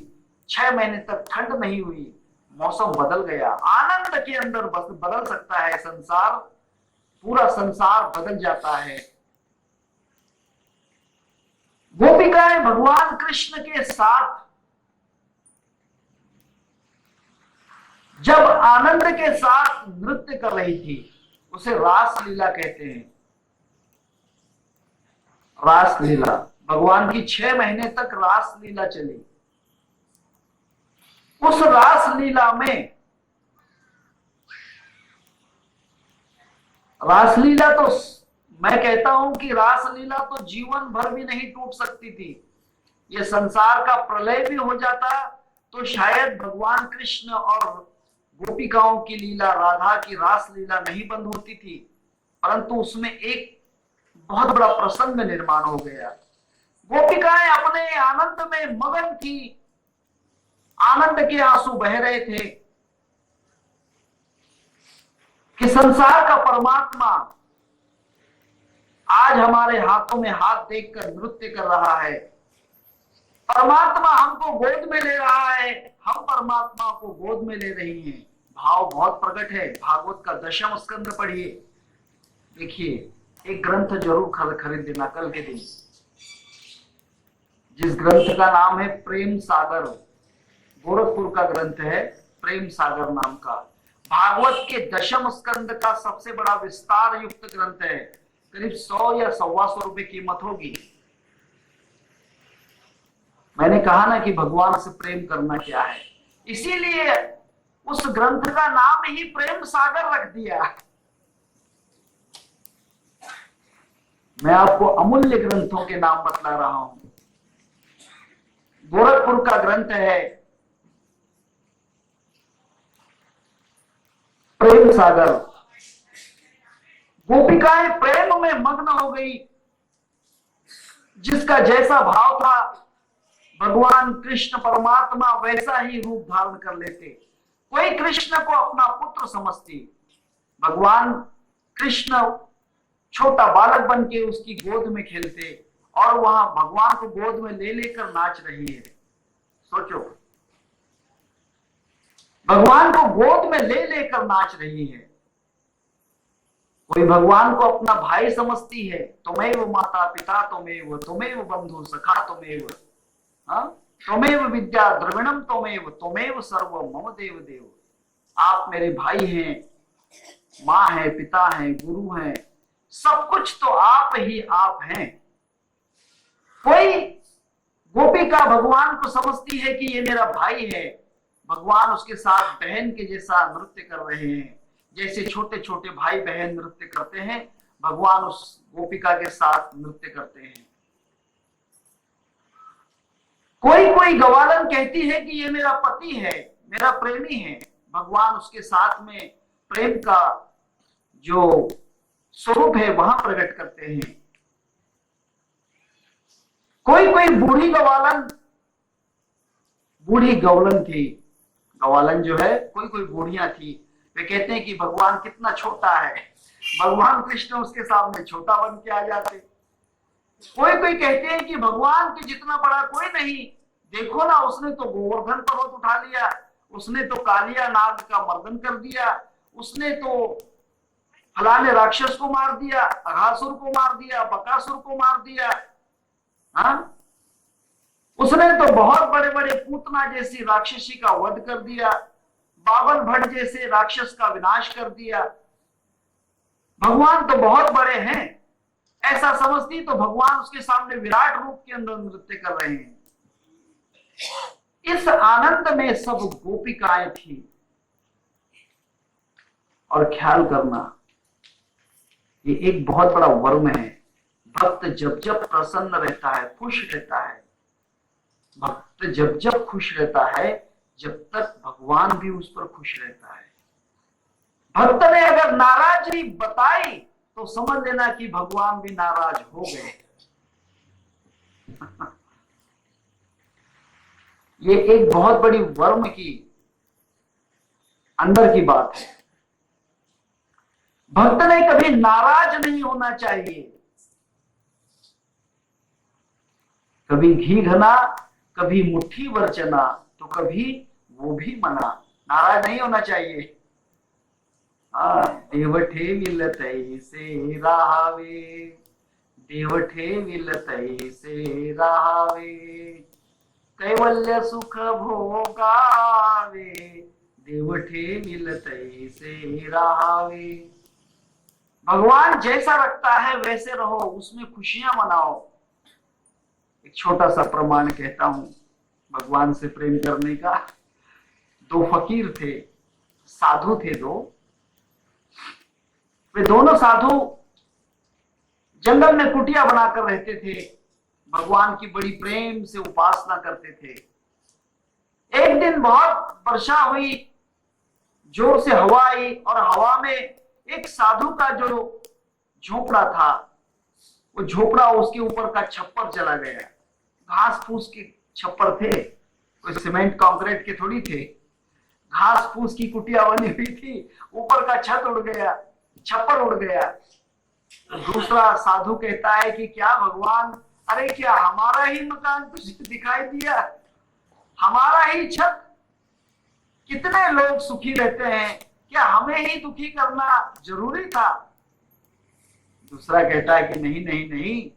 6 महीने तक ठंड नहीं हुई, मौसम बदल गया। आनंद के अंदर बदल सकता है संसार, पूरा संसार बदल जाता है। गोपिकाएं भगवान कृष्ण के साथ जब आनंद के साथ नृत्य कर रही थी, उसे रास लीला कहते हैं। रास लीला भगवान की 6 महीने तक रास लीला चली। उस रास लीला में, रासलीला तो मैं कहता हूं कि रासलीला तो जीवन भर भी नहीं टूट सकती थी। ये संसार का प्रलय भी हो जाता तो शायद भगवान कृष्ण और गोपिकाओं की लीला, राधा की रासलीला नहीं बंद होती थी, परंतु उसमें एक बहुत बड़ा प्रसंग निर्माण हो गया। गोपिकाएं अपने आनंद में मगन थी, आनंद के आंसू बह रहे थे कि संसार का परमात्मा आज हमारे हाथों में हाथ देखकर नृत्य कर रहा है। परमात्मा हमको गोद में ले रहा है, हम परमात्मा को गोद में ले रही हैं। भाव बहुत प्रकट है। भागवत का 10वां स्कंद पढ़िए, देखिए। एक ग्रंथ जरूर खरीद देना कल के दिन, जिस ग्रंथ का नाम है प्रेम सागर। गोरखपुर का ग्रंथ है प्रेम सागर नाम का। भागवत के 10वें स्कंद का सबसे बड़ा विस्तार युक्त ग्रंथ है। करीब 100 या 125 रुपए कीमत होगी। मैंने कहा ना कि भगवान से प्रेम करना क्या है, इसीलिए उस ग्रंथ का नाम ही प्रेम सागर रख दिया। मैं आपको अमूल्य ग्रंथों के नाम बतला रहा हूं। गोरखपुर का ग्रंथ है प्रेम सागर। गोपिकाएं प्रेम में मग्न हो गई। जिसका जैसा भाव था भगवान कृष्ण परमात्मा वैसा ही रूप धारण कर लेते। कोई कृष्ण को अपना पुत्र समझती। भगवान कृष्ण छोटा बालक बन के उसकी गोद में खेलते और वहां भगवान को गोद में ले लेकर नाच रही है। सोचो, भगवान को गोद में ले लेकर नाच रही है। कोई भगवान को अपना भाई समझती है। तुमेव माता पिता तुमेव, तुमेव बंधु सखा तुमेव, तुमेव विद्या द्रविणम तुमेव, तुमेव सर्व मम देव देव। आप मेरे भाई हैं, माँ है, पिता है, गुरु हैं, सब कुछ तो आप ही आप हैं। कोई गोपिका भगवान को समझती है कि ये मेरा भाई है। भगवान उसके साथ बहन के जैसा नृत्य कर रहे हैं। जैसे छोटे छोटे भाई बहन नृत्य करते हैं, भगवान उस गोपिका के साथ नृत्य करते हैं। कोई कोई गवालन कहती है कि ये मेरा पति है, मेरा प्रेमी है। भगवान उसके साथ में प्रेम का जो स्वरूप है वहां प्रकट करते हैं। कोई कोई बूढ़ी गौलन थी। गवालन जो है, कोई कोई बूढ़ियां थी, वे कहते हैं कि भगवान कितना छोटा है, भगवान कृष्ण उसके सामने छोटा बन के आ जाते। कोई कोई कहते हैं कि भगवान के जितना बड़ा कोई नहीं, देखो ना उसने तो गोवर्धन पर्वत उठा लिया, उसने तो कालिया नाग का मर्दन कर दिया, उसने तो फलाने राक्षस को मार दिया, अघासुर को मार दिया, बकासुर को मार दिया। हाँ, उसने तो बहुत बड़े बड़े पूतना जैसी राक्षसी का वध कर दिया, बावन भट्ट जैसे राक्षस का विनाश कर दिया। भगवान तो बहुत बड़े हैं, ऐसा समझती तो भगवान उसके सामने विराट रूप के अंदर नृत्य कर रहे हैं। इस आनंद में सब गोपिकाएं थी। और ख्याल करना, ये एक बहुत बड़ा वर्म है। भक्त जब जब प्रसन्न रहता है, खुश रहता है, भक्त जब जब खुश रहता है, जब तक भगवान भी उस पर खुश रहता है। भक्त ने अगर नाराजगी बताई तो समझ लेना कि भगवान भी नाराज हो गए। ये एक बहुत बड़ी वर्म की अंदर की बात है। भक्त ने कभी नाराज नहीं होना चाहिए। कभी घी घना, कभी मुट्ठी भर चना, तो कभी वो भी मना। नाराज नहीं होना चाहिए। देवठे विलतई से राहावे, देवठे विलतई से राहावे, कैवल्य सुख भोगावे, देवठे विलतई से राहावे। भगवान जैसा रखता है वैसे रहो, उसमें खुशियां मनाओ। एक छोटा सा प्रमाण कहता हूं भगवान से प्रेम करने का। दो फकीर थे, साधु थे दो। वे दोनों साधु जंगल में कुटिया बनाकर रहते थे, भगवान की बड़ी प्रेम से उपासना करते थे। एक दिन बहुत वर्षा हुई, जोर से हवा आई, और हवा में एक साधु का जो झोपड़ा था, वो झोपड़ा उसके ऊपर का छप्पर चला गया। घास फूस के छप्पर थे, कोई सीमेंट कंक्रीट के थोड़ी थे। घास फूस की कुटिया बनी हुई थी, ऊपर का छत उड़ गया, छप्पर उड़ गया। दूसरा साधु कहता है कि क्या भगवान, अरे क्या हमारा ही मकान तुझे दिखाई दिया, हमारा ही छत? कितने लोग सुखी रहते हैं, क्या हमें ही दुखी करना जरूरी था? दूसरा कहता है कि नहीं नहीं नहीं,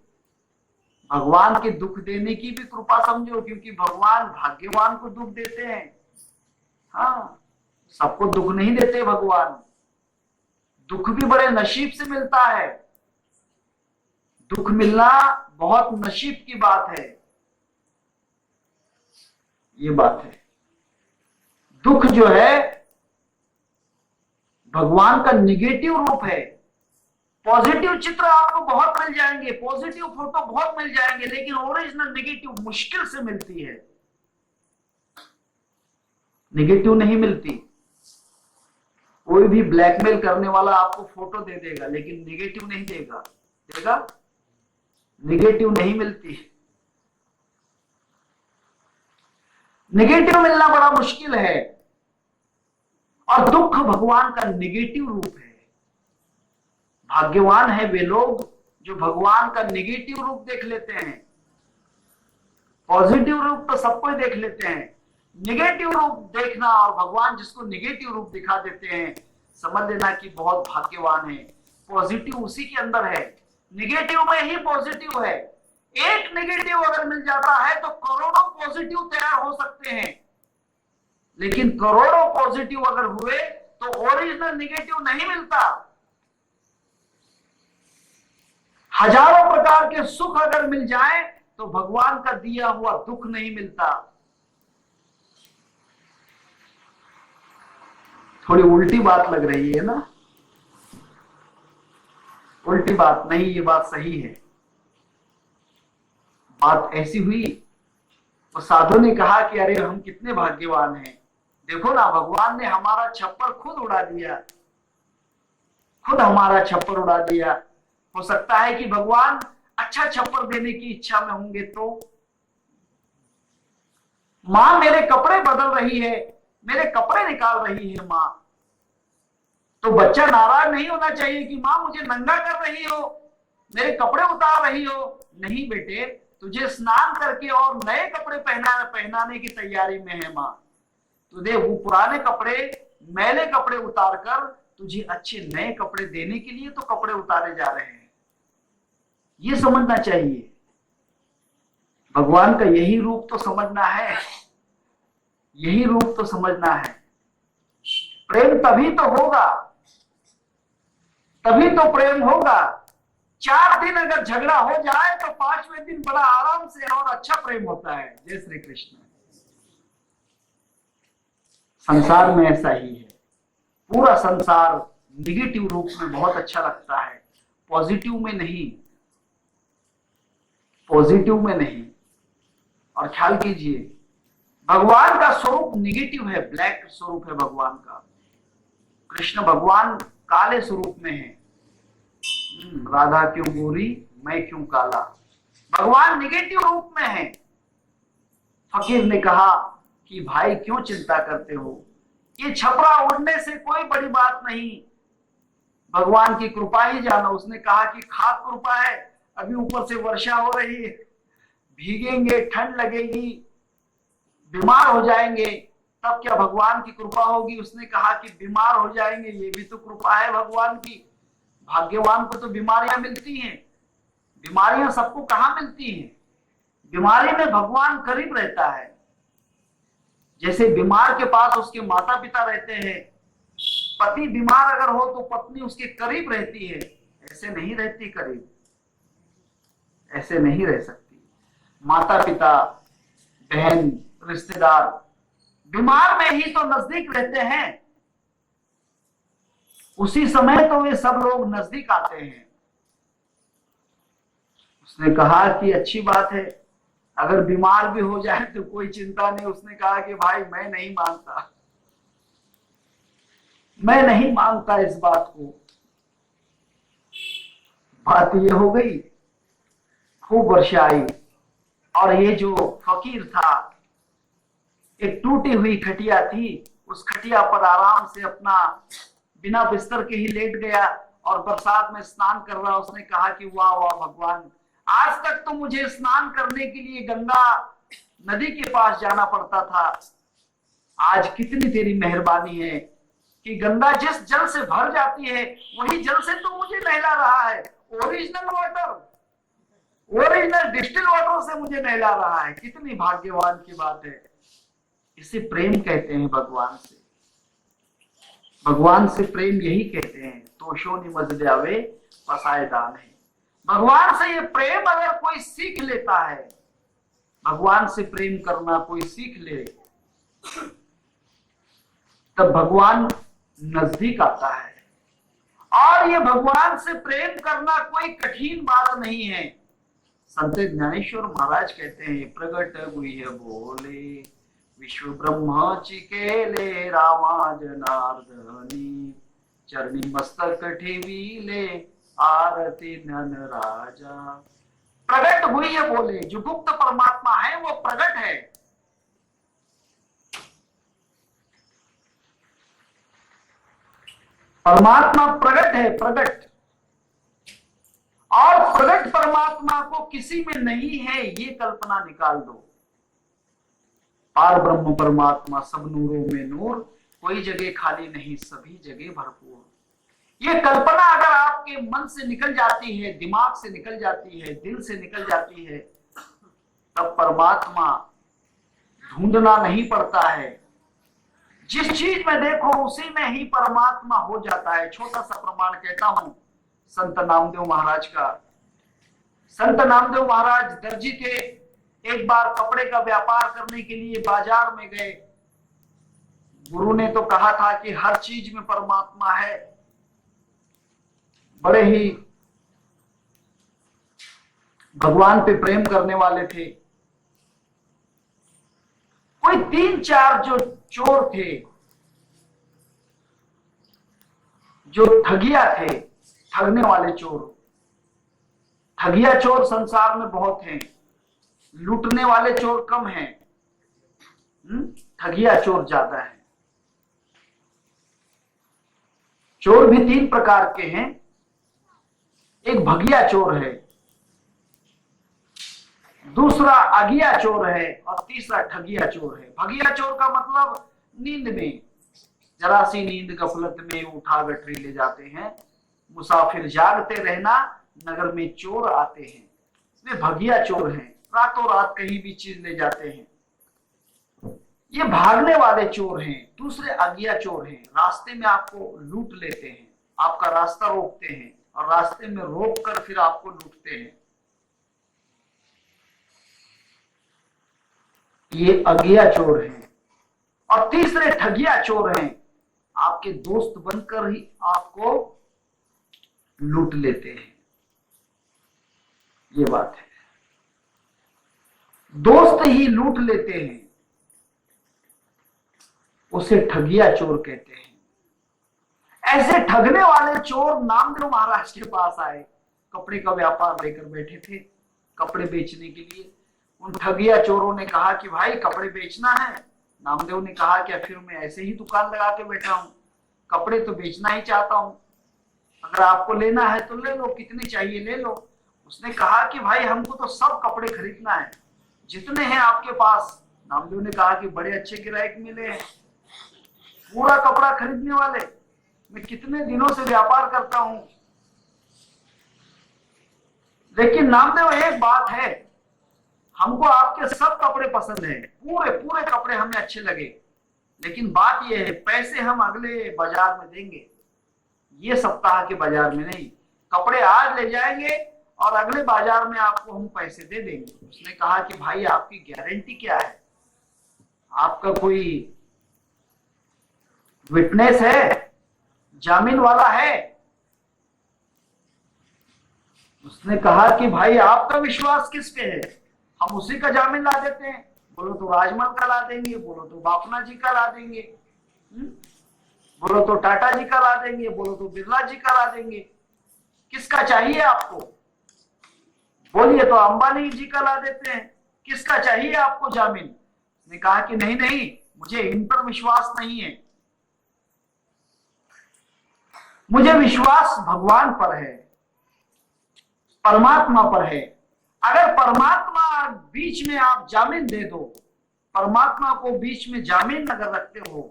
भगवान के दुख देने की भी कृपा समझो, क्योंकि भगवान भाग्यवान को दुख देते हैं। हाँ, सबको दुख नहीं देते भगवान। दुख भी बड़े नसीब से मिलता है। दुख मिलना बहुत नसीब की बात है। ये बात है। दुख जो है भगवान का निगेटिव रूप है। पॉजिटिव चित्र आपको बहुत मिल जाएंगे, पॉजिटिव फोटो बहुत मिल जाएंगे, लेकिन ओरिजिनल निगेटिव मुश्किल से मिलती है। निगेटिव नहीं मिलती। कोई भी ब्लैकमेल करने वाला आपको फोटो दे देगा, लेकिन निगेटिव नहीं देगा। देगा? निगेटिव नहीं मिलती। निगेटिव मिलना बड़ा मुश्किल है। और दुख भगवान का निगेटिव रूप है। भाग्यवान है वे लोग जो भगवान का निगेटिव रूप देख लेते हैं। पॉजिटिव रूप तो सबको ही देख लेते हैं, निगेटिव रूप देखना, और भगवान जिसको निगेटिव रूप दिखा देते हैं, समझ लेना कि बहुत भाग्यवान है। पॉजिटिव उसी के अंदर है, निगेटिव में ही पॉजिटिव है। एक नेगेटिव अगर मिल जाता है तो करोड़ों पॉजिटिव तैयार हो सकते हैं, लेकिन करोड़ों पॉजिटिव अगर हुए तो ओरिजिनल नेगेटिव नहीं मिलता। हजारों प्रकार के सुख अगर मिल जाए तो भगवान का दिया हुआ दुख नहीं मिलता। थोड़ी उल्टी बात लग रही है ना? उल्टी बात नहीं, ये बात सही है। बात ऐसी हुई, वो साधु ने कहा कि अरे हम कितने भाग्यवान हैं, देखो ना भगवान ने हमारा छप्पर खुद उड़ा दिया, खुद हमारा छप्पर उड़ा दिया। हो सकता है कि भगवान अच्छा छप्पर देने की इच्छा में होंगे। तो मां मेरे कपड़े बदल रही है, मेरे कपड़े निकाल रही है मां, तो बच्चा नाराज नहीं होना चाहिए कि मां मुझे नंगा कर रही हो, मेरे कपड़े उतार रही हो। नहीं बेटे, तुझे स्नान करके और नए कपड़े पहनाने की तैयारी में है मां। तुझे वो पुराने कपड़े, मैले कपड़े उतार कर तुझे अच्छे नए कपड़े देने के लिए तो कपड़े उतारे जा रहे हैं। ये समझना चाहिए। भगवान का यही रूप तो समझना है, यही रूप तो समझना है। प्रेम तभी तो होगा, तभी तो प्रेम होगा। 4 दिन अगर झगड़ा हो जाए तो 5वें दिन बड़ा आराम से और अच्छा प्रेम होता है। जय श्री कृष्ण। संसार में ऐसा ही है। पूरा संसार निगेटिव रूप में बहुत अच्छा लगता है, पॉजिटिव में नहीं, पॉजिटिव में नहीं। और ख्याल कीजिए, भगवान का स्वरूप निगेटिव है, ब्लैक स्वरूप है भगवान का। कृष्ण भगवान काले स्वरूप में है। राधा क्यों गोरी, मैं क्यों काला। भगवान निगेटिव रूप में है। फकीर ने कहा कि भाई क्यों चिंता करते हो, ये छपरा उड़ने से कोई बड़ी बात नहीं, भगवान की कृपा ही जानो। उसने कहा कि खाक कृपा है, अभी ऊपर से वर्षा हो रही है, भीगेंगे, ठंड लगेगी, बीमार हो जाएंगे, तब क्या भगवान की कृपा होगी। उसने कहा कि बीमार हो जाएंगे, ये भी तो कृपा है भगवान की। भाग्यवान को तो बीमारियां मिलती हैं, बीमारियां सबको कहां मिलती हैं। बीमारी में भगवान करीब रहता है। जैसे बीमार के पास उसके माता पिता रहते हैं, पति बीमार अगर हो तो पत्नी उसके करीब रहती है, ऐसे नहीं रहती करीब, ऐसे नहीं रह सकती। माता पिता, बहन, रिश्तेदार बीमार में ही तो नजदीक रहते हैं, उसी समय तो वे सब लोग नजदीक आते हैं। उसने कहा कि अच्छी बात है, अगर बीमार भी हो जाए तो कोई चिंता नहीं। उसने कहा कि भाई मैं नहीं मानता, मैं नहीं मानता इस बात को। बात ये हो गई, खूब वर्षा आई और ये जो फकीर था, एक टूटी हुई खटिया थी, उस खटिया पर आराम से अपना बिना बिस्तर के ही लेट गया और बरसात में स्नान कर रहा। उसने कहा कि वाह वाह भगवान, आज तक तो मुझे स्नान करने के लिए गंगा नदी के पास जाना पड़ता था, आज कितनी तेरी मेहरबानी है कि गंगा जिस जल से भर जाती है वही जल से तो मुझे नहला रहा है। Original water, original distil water से मुझे नहला रहा है। कितनी भाग्यवान की बात है। इसे प्रेम कहते हैं भगवान से। भगवान से प्रेम यही कहते हैं, तोशो निमज जावे पसाए दान है। भगवान से ये प्रेम अगर कोई सीख लेता है, भगवान से प्रेम करना कोई सीख ले, तब भगवान नजदीक आता है। और ये भगवान से प्रेम करना कोई कठिन बात नहीं है। संत ज्ञानेश्वर महाराज कहते हैं, प्रगट गुह्य बोले विश्व ब्रह्म चिकेले, रामा जनार्दनी चरणी मस्तक ठेवीले, आरती नन राजा। प्रगट गुह्य बोले, जो गुप्त परमात्मा है वो प्रगट है। परमात्मा प्रगट है, प्रगट। और प्रगट परमात्मा को किसी में नहीं है ये कल्पना निकाल दो। पार ब्रह्म परमात्मा सब नूरों में नूर, कोई जगह खाली नहीं, सभी जगह भरपूर। ये कल्पना अगर आपके मन से निकल जाती है, दिमाग से निकल जाती है, दिल से निकल जाती है, तब परमात्मा ढूंढना नहीं पड़ता है। जिस चीज में देखो उसी में ही परमात्मा हो जाता है। छोटा सा प्रमाण कहता हूं संत नामदेव महाराज का। संत नामदेव महाराज दर्जी थे। एक बार कपड़े का व्यापार करने के लिए बाजार में गए। गुरु ने तो कहा था कि हर चीज में परमात्मा है। बड़े ही भगवान पे प्रेम करने वाले थे। कोई 3-4 जो चोर थे, जो ठगिया थे, ठगने वाले चोर, ठगिया चोर संसार में बहुत हैं, लूटने वाले चोर कम हैं, ठगिया चोर ज्यादा है। चोर भी तीन प्रकार के हैं, एक भगिया चोर है, दूसरा अगिया चोर है और तीसरा ठगिया चोर है। भगिया चोर का मतलब नींद में, जरा सी नींद गफलत में उठा गठरी ले जाते हैं, मुसाफिर जागते रहना नगर में चोर आते हैं, वे भगिया चोर हैं, रातों रात कहीं भी चीज ले जाते हैं। ये भागने वाले चोर हैं। दूसरे अगिया चोर हैं, रास्ते में आपको लूट लेते हैं, आपका रास्ता रोकते हैं और रास्ते में रोक कर फिर आपको लूटते हैं। ये अगिया चोर हैं। और तीसरे ठगिया चोर हैं, आपके दोस्त बनकर ही आपको लूट लेते हैं। ये बात है, दोस्त ही लूट लेते हैं, उसे ठगिया चोर कहते हैं। ऐसे ठगने वाले चोर नामदेव महाराज के पास आए, कपड़े का व्यापार लेकर बैठे थे, कपड़े बेचने के लिए। उन ठगिया चोरों ने कहा कि भाई कपड़े बेचना है। नामदेव ने कहा कि फिर मैं ऐसे ही दुकान लगा के बैठा हूं, कपड़े तो बेचना ही चाहता हूं, अगर आपको लेना है तो ले लो, कितने चाहिए ले लो। उसने कहा कि भाई हमको तो सब कपड़े खरीदना है, जितने हैं आपके पास। नामदेव ने कहा कि बड़े अच्छे ग्राहक मिले हैं, पूरा कपड़ा खरीदने वाले, मैं कितने दिनों से व्यापार करता हूं। लेकिन नामदेव एक बात है, हमको आपके सब कपड़े पसंद है, पूरे पूरे कपड़े हमें अच्छे लगे, लेकिन बात यह है पैसे हम अगले बाजार में देंगे, ये सप्ताह के बाजार में नहीं। कपड़े आज ले जाएंगे और अगले बाजार में आपको हम पैसे दे देंगे। उसने कहा कि भाई आपकी गारंटी क्या है, आपका कोई विटनेस है, जामीन वाला है? उसने कहा कि भाई आपका विश्वास किस पे है, हम उसी का जामीन ला देते हैं। बोलो तो राजमल का ला देंगे, बोलो तो बापना जी का ला देंगे, बोलो तो टाटा जी का ला देंगे, बोलो तो बिरला जी का ला देंगे, किसका चाहिए आपको? बोलिए तो अंबानी जी का ला देते हैं, किसका चाहिए आपको जामीन? ने कहा कि नहीं नहीं, मुझे इन पर विश्वास नहीं है, मुझे विश्वास भगवान पर है, परमात्मा पर है। अगर परमात्मा बीच में आप जामीन दे दो, परमात्मा को बीच में जामीन अगर रखते हो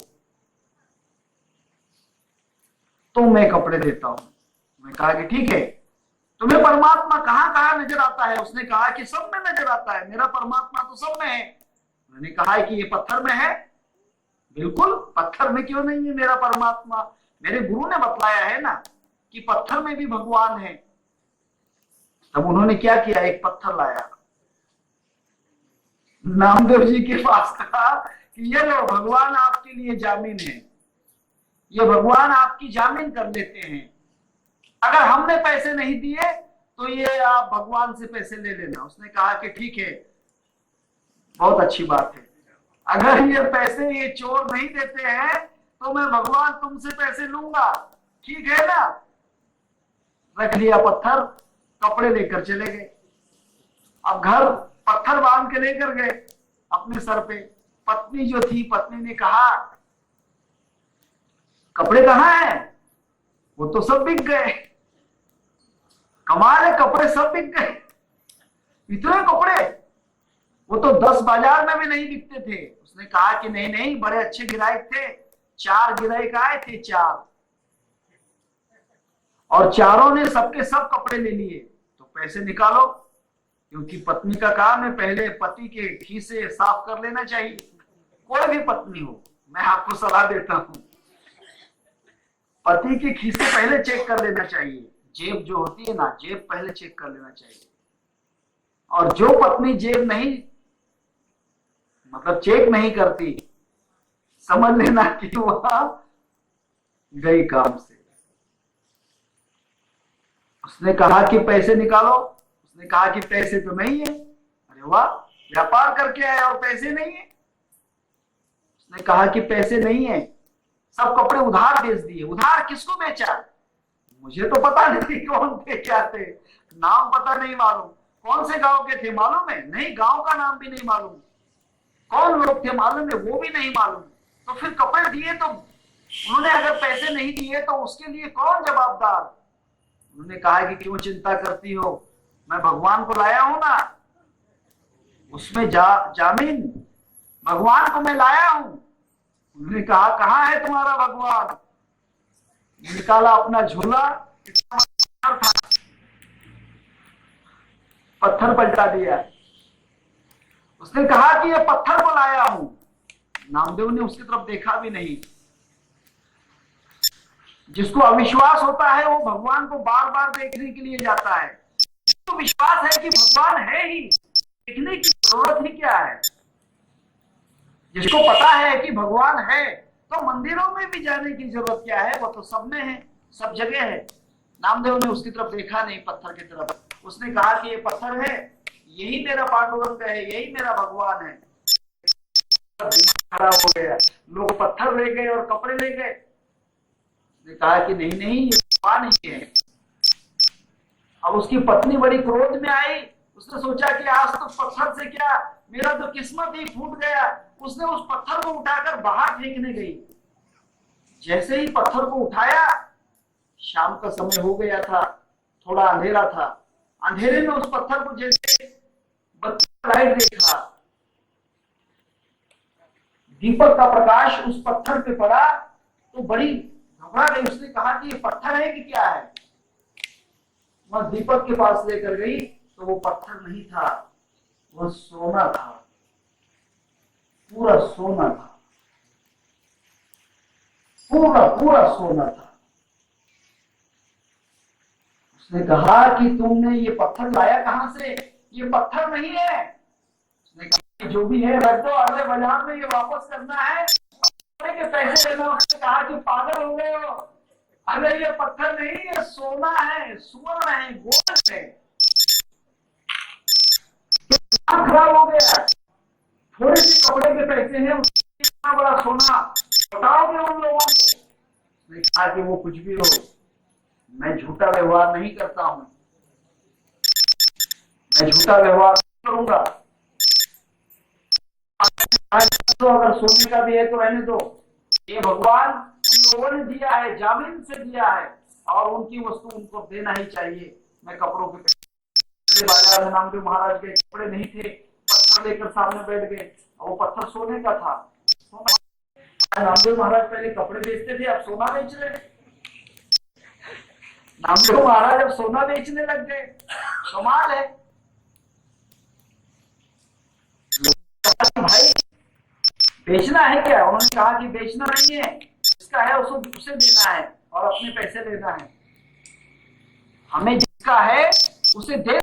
तो मैं कपड़े देता हूं। मैं कहा कि ठीक है, तुम्हें परमात्मा कहां कहां नजर आता है? उसने कहा कि सब में नजर आता है, मेरा परमात्मा तो सब में है। मैंने कहा कि ये पत्थर में है? बिल्कुल, पत्थर में क्यों नहीं है मेरा परमात्मा? मेरे गुरु ने बतलाया है ना कि पत्थर में भी भगवान है। तब उन्होंने क्या किया, एक पत्थर लाया, नामदेव जी के पास कहा कि ये लो, भगवान आपके लिए जामीन है, ये भगवान आपकी जामीन कर लेते हैं, अगर हमने पैसे नहीं दिए तो ये आप भगवान से पैसे ले लेना। उसने कहा कि ठीक है, बहुत अच्छी बात है, अगर ये पैसे ये चोर नहीं देते हैं तो मैं भगवान तुमसे पैसे लूंगा, ठीक है ना? रख लिया पत्थर, कपड़े लेकर चले गए। अब घर पत्थर बांध के लेकर गए अपने सर पे। पत्नी जो थी, पत्नी ने कहा कपड़े कहाँ हैं? वो तो सब बिक गए। कमाल है, कपड़े सब बिक गए, इतने कपड़े, वो तो 10 बाजार में भी नहीं बिकते थे। उसने कहा कि नहीं नहीं, बड़े अच्छे गिरायक थे, 4 गिरायक आए थे, 4, और चारों ने सबके सब कपड़े ले लिए। तो पैसे निकालो, क्योंकि पत्नी का काम है पहले पति के खीसे साफ कर लेना चाहिए। कोई भी पत्नी हो, मैं आपको सलाह देता हूं, पति के खीसे पहले चेक कर लेना चाहिए, जेब जो होती है ना, जेब पहले चेक कर लेना चाहिए। और जो पत्नी जेब नहीं, मतलब चेक नहीं करती, समझ लेना कि वह गई काम से। उसने कहा कि पैसे निकालो। उसने कहा कि पैसे तो नहीं है। अरे वाह, व्यापार करके आए और पैसे नहीं है? उसने कहा कि पैसे नहीं है, सब कपड़े उधार बेच दिए। उधार किसको बेचा? मुझे तो पता नहीं कौन थे क्या थे, नाम पता नहीं मालूम, कौन से गांव के थे मालूम है नहीं, गांव का नाम भी नहीं मालूम, कौन लोग थे मालूम है वो भी नहीं मालूम। तो फिर कपड़े दिए तो उन्होंने अगर पैसे नहीं दिए तो उसके लिए कौन जवाबदार। उन्होंने कहा कि क्यों चिंता करती हो, मैं भगवान को लाया हूं ना, उसमें जामीन भगवान को मैं लाया हूं। उन्होंने कहा कहां है तुम्हारा भगवान। निकाला अपना झोला, पत्थर पलटा दिया। उसने कहा कि ये पत्थर को लाया हूं। नामदेव ने उसकी तरफ देखा भी नहीं। जिसको अविश्वास होता है वो भगवान को बार बार देखने के लिए जाता है। जिसको विश्वास है कि भगवान है ही, देखने की जरूरत ही क्या है। जिसको पता है कि भगवान है तो मंदिरों में भी जाने की जरूरत क्या है, वो तो सब में है, सब जगह है। नामदेव ने उसकी तरफ देखा नहीं, पत्थर की तरफ। उसने कहा कि ये पत्थर है, यही मेरा पांडुरंग है, यही मेरा भगवान है। दिमाग खराब हो गया, लोग पत्थर ले गए और कपड़े ले गए। उसने कहा कि नहीं नहीं, ये भगवान ही है। अब उसकी पत्नी बड़ी क्रोध में आई। उसने सोचा कि आज तो पत्थर से क्या, मेरा तो किस्मत ही फूट गया। उसने उस पत्थर को उठाकर बाहर फेंकने गई। जैसे ही पत्थर को उठाया, शाम का समय हो गया था, थोड़ा अंधेरा था। अंधेरे में उस पत्थर को जैसे बत्ती का लाइट देखा, दीपक का प्रकाश उस पत्थर पे पड़ा तो बड़ी घबरा गई। उसने कहा कि ये पत्थर है कि क्या है। वह दीपक के पास लेकर गई तो वो पत्थर नहीं था, वह सोना था, पूरा सोना था, पूरा पूरा सोना था। उसने कहा कि तुमने ये पत्थर लाया कहां से, ये पत्थर नहीं है। उसने कहा कि जो भी है रख दो, अगले बाजार में ये वापस करना है, के पैसे देना। उसने कहा कि पागल हो गए हो, अरे ये पत्थर नहीं, ये सोना है, स्वर्ण है, गोल्ड है। तो खराब हो गया, थोड़े से कपड़े के पैसे हैं, इतना बड़ा सोना बताओगे उन लोगों को। उसने कहा कि वो कुछ भी हो, मैं झूठा व्यवहार नहीं करता हूं, मैं झूठा व्यवहार नहीं करूंगा। तो अगर सोने का भी है तो रहने दो, ये भगवान उन लोगों ने दिया है, जामीन से दिया है, और उनकी वस्तु उनको देना ही चाहिए। मैं कपड़ों के बाजार में नामदेव महाराज के कपड़े नहीं थे, पत्थर लेकर सामने बैठ गए, और वो पत्थर सोने का था। नामदेव महाराज पहले कपड़े बेचते थे, अब सोना बेच रहे। नामदेव महाराज अब सोना बेचने लग गए, कमाल है। भाई बेचना है क्या? उन्होंने कहा कि बेचना नहीं है, जिसका है उसे देना है और अपने पैसे लेना है। हमें जिसका है उसे दे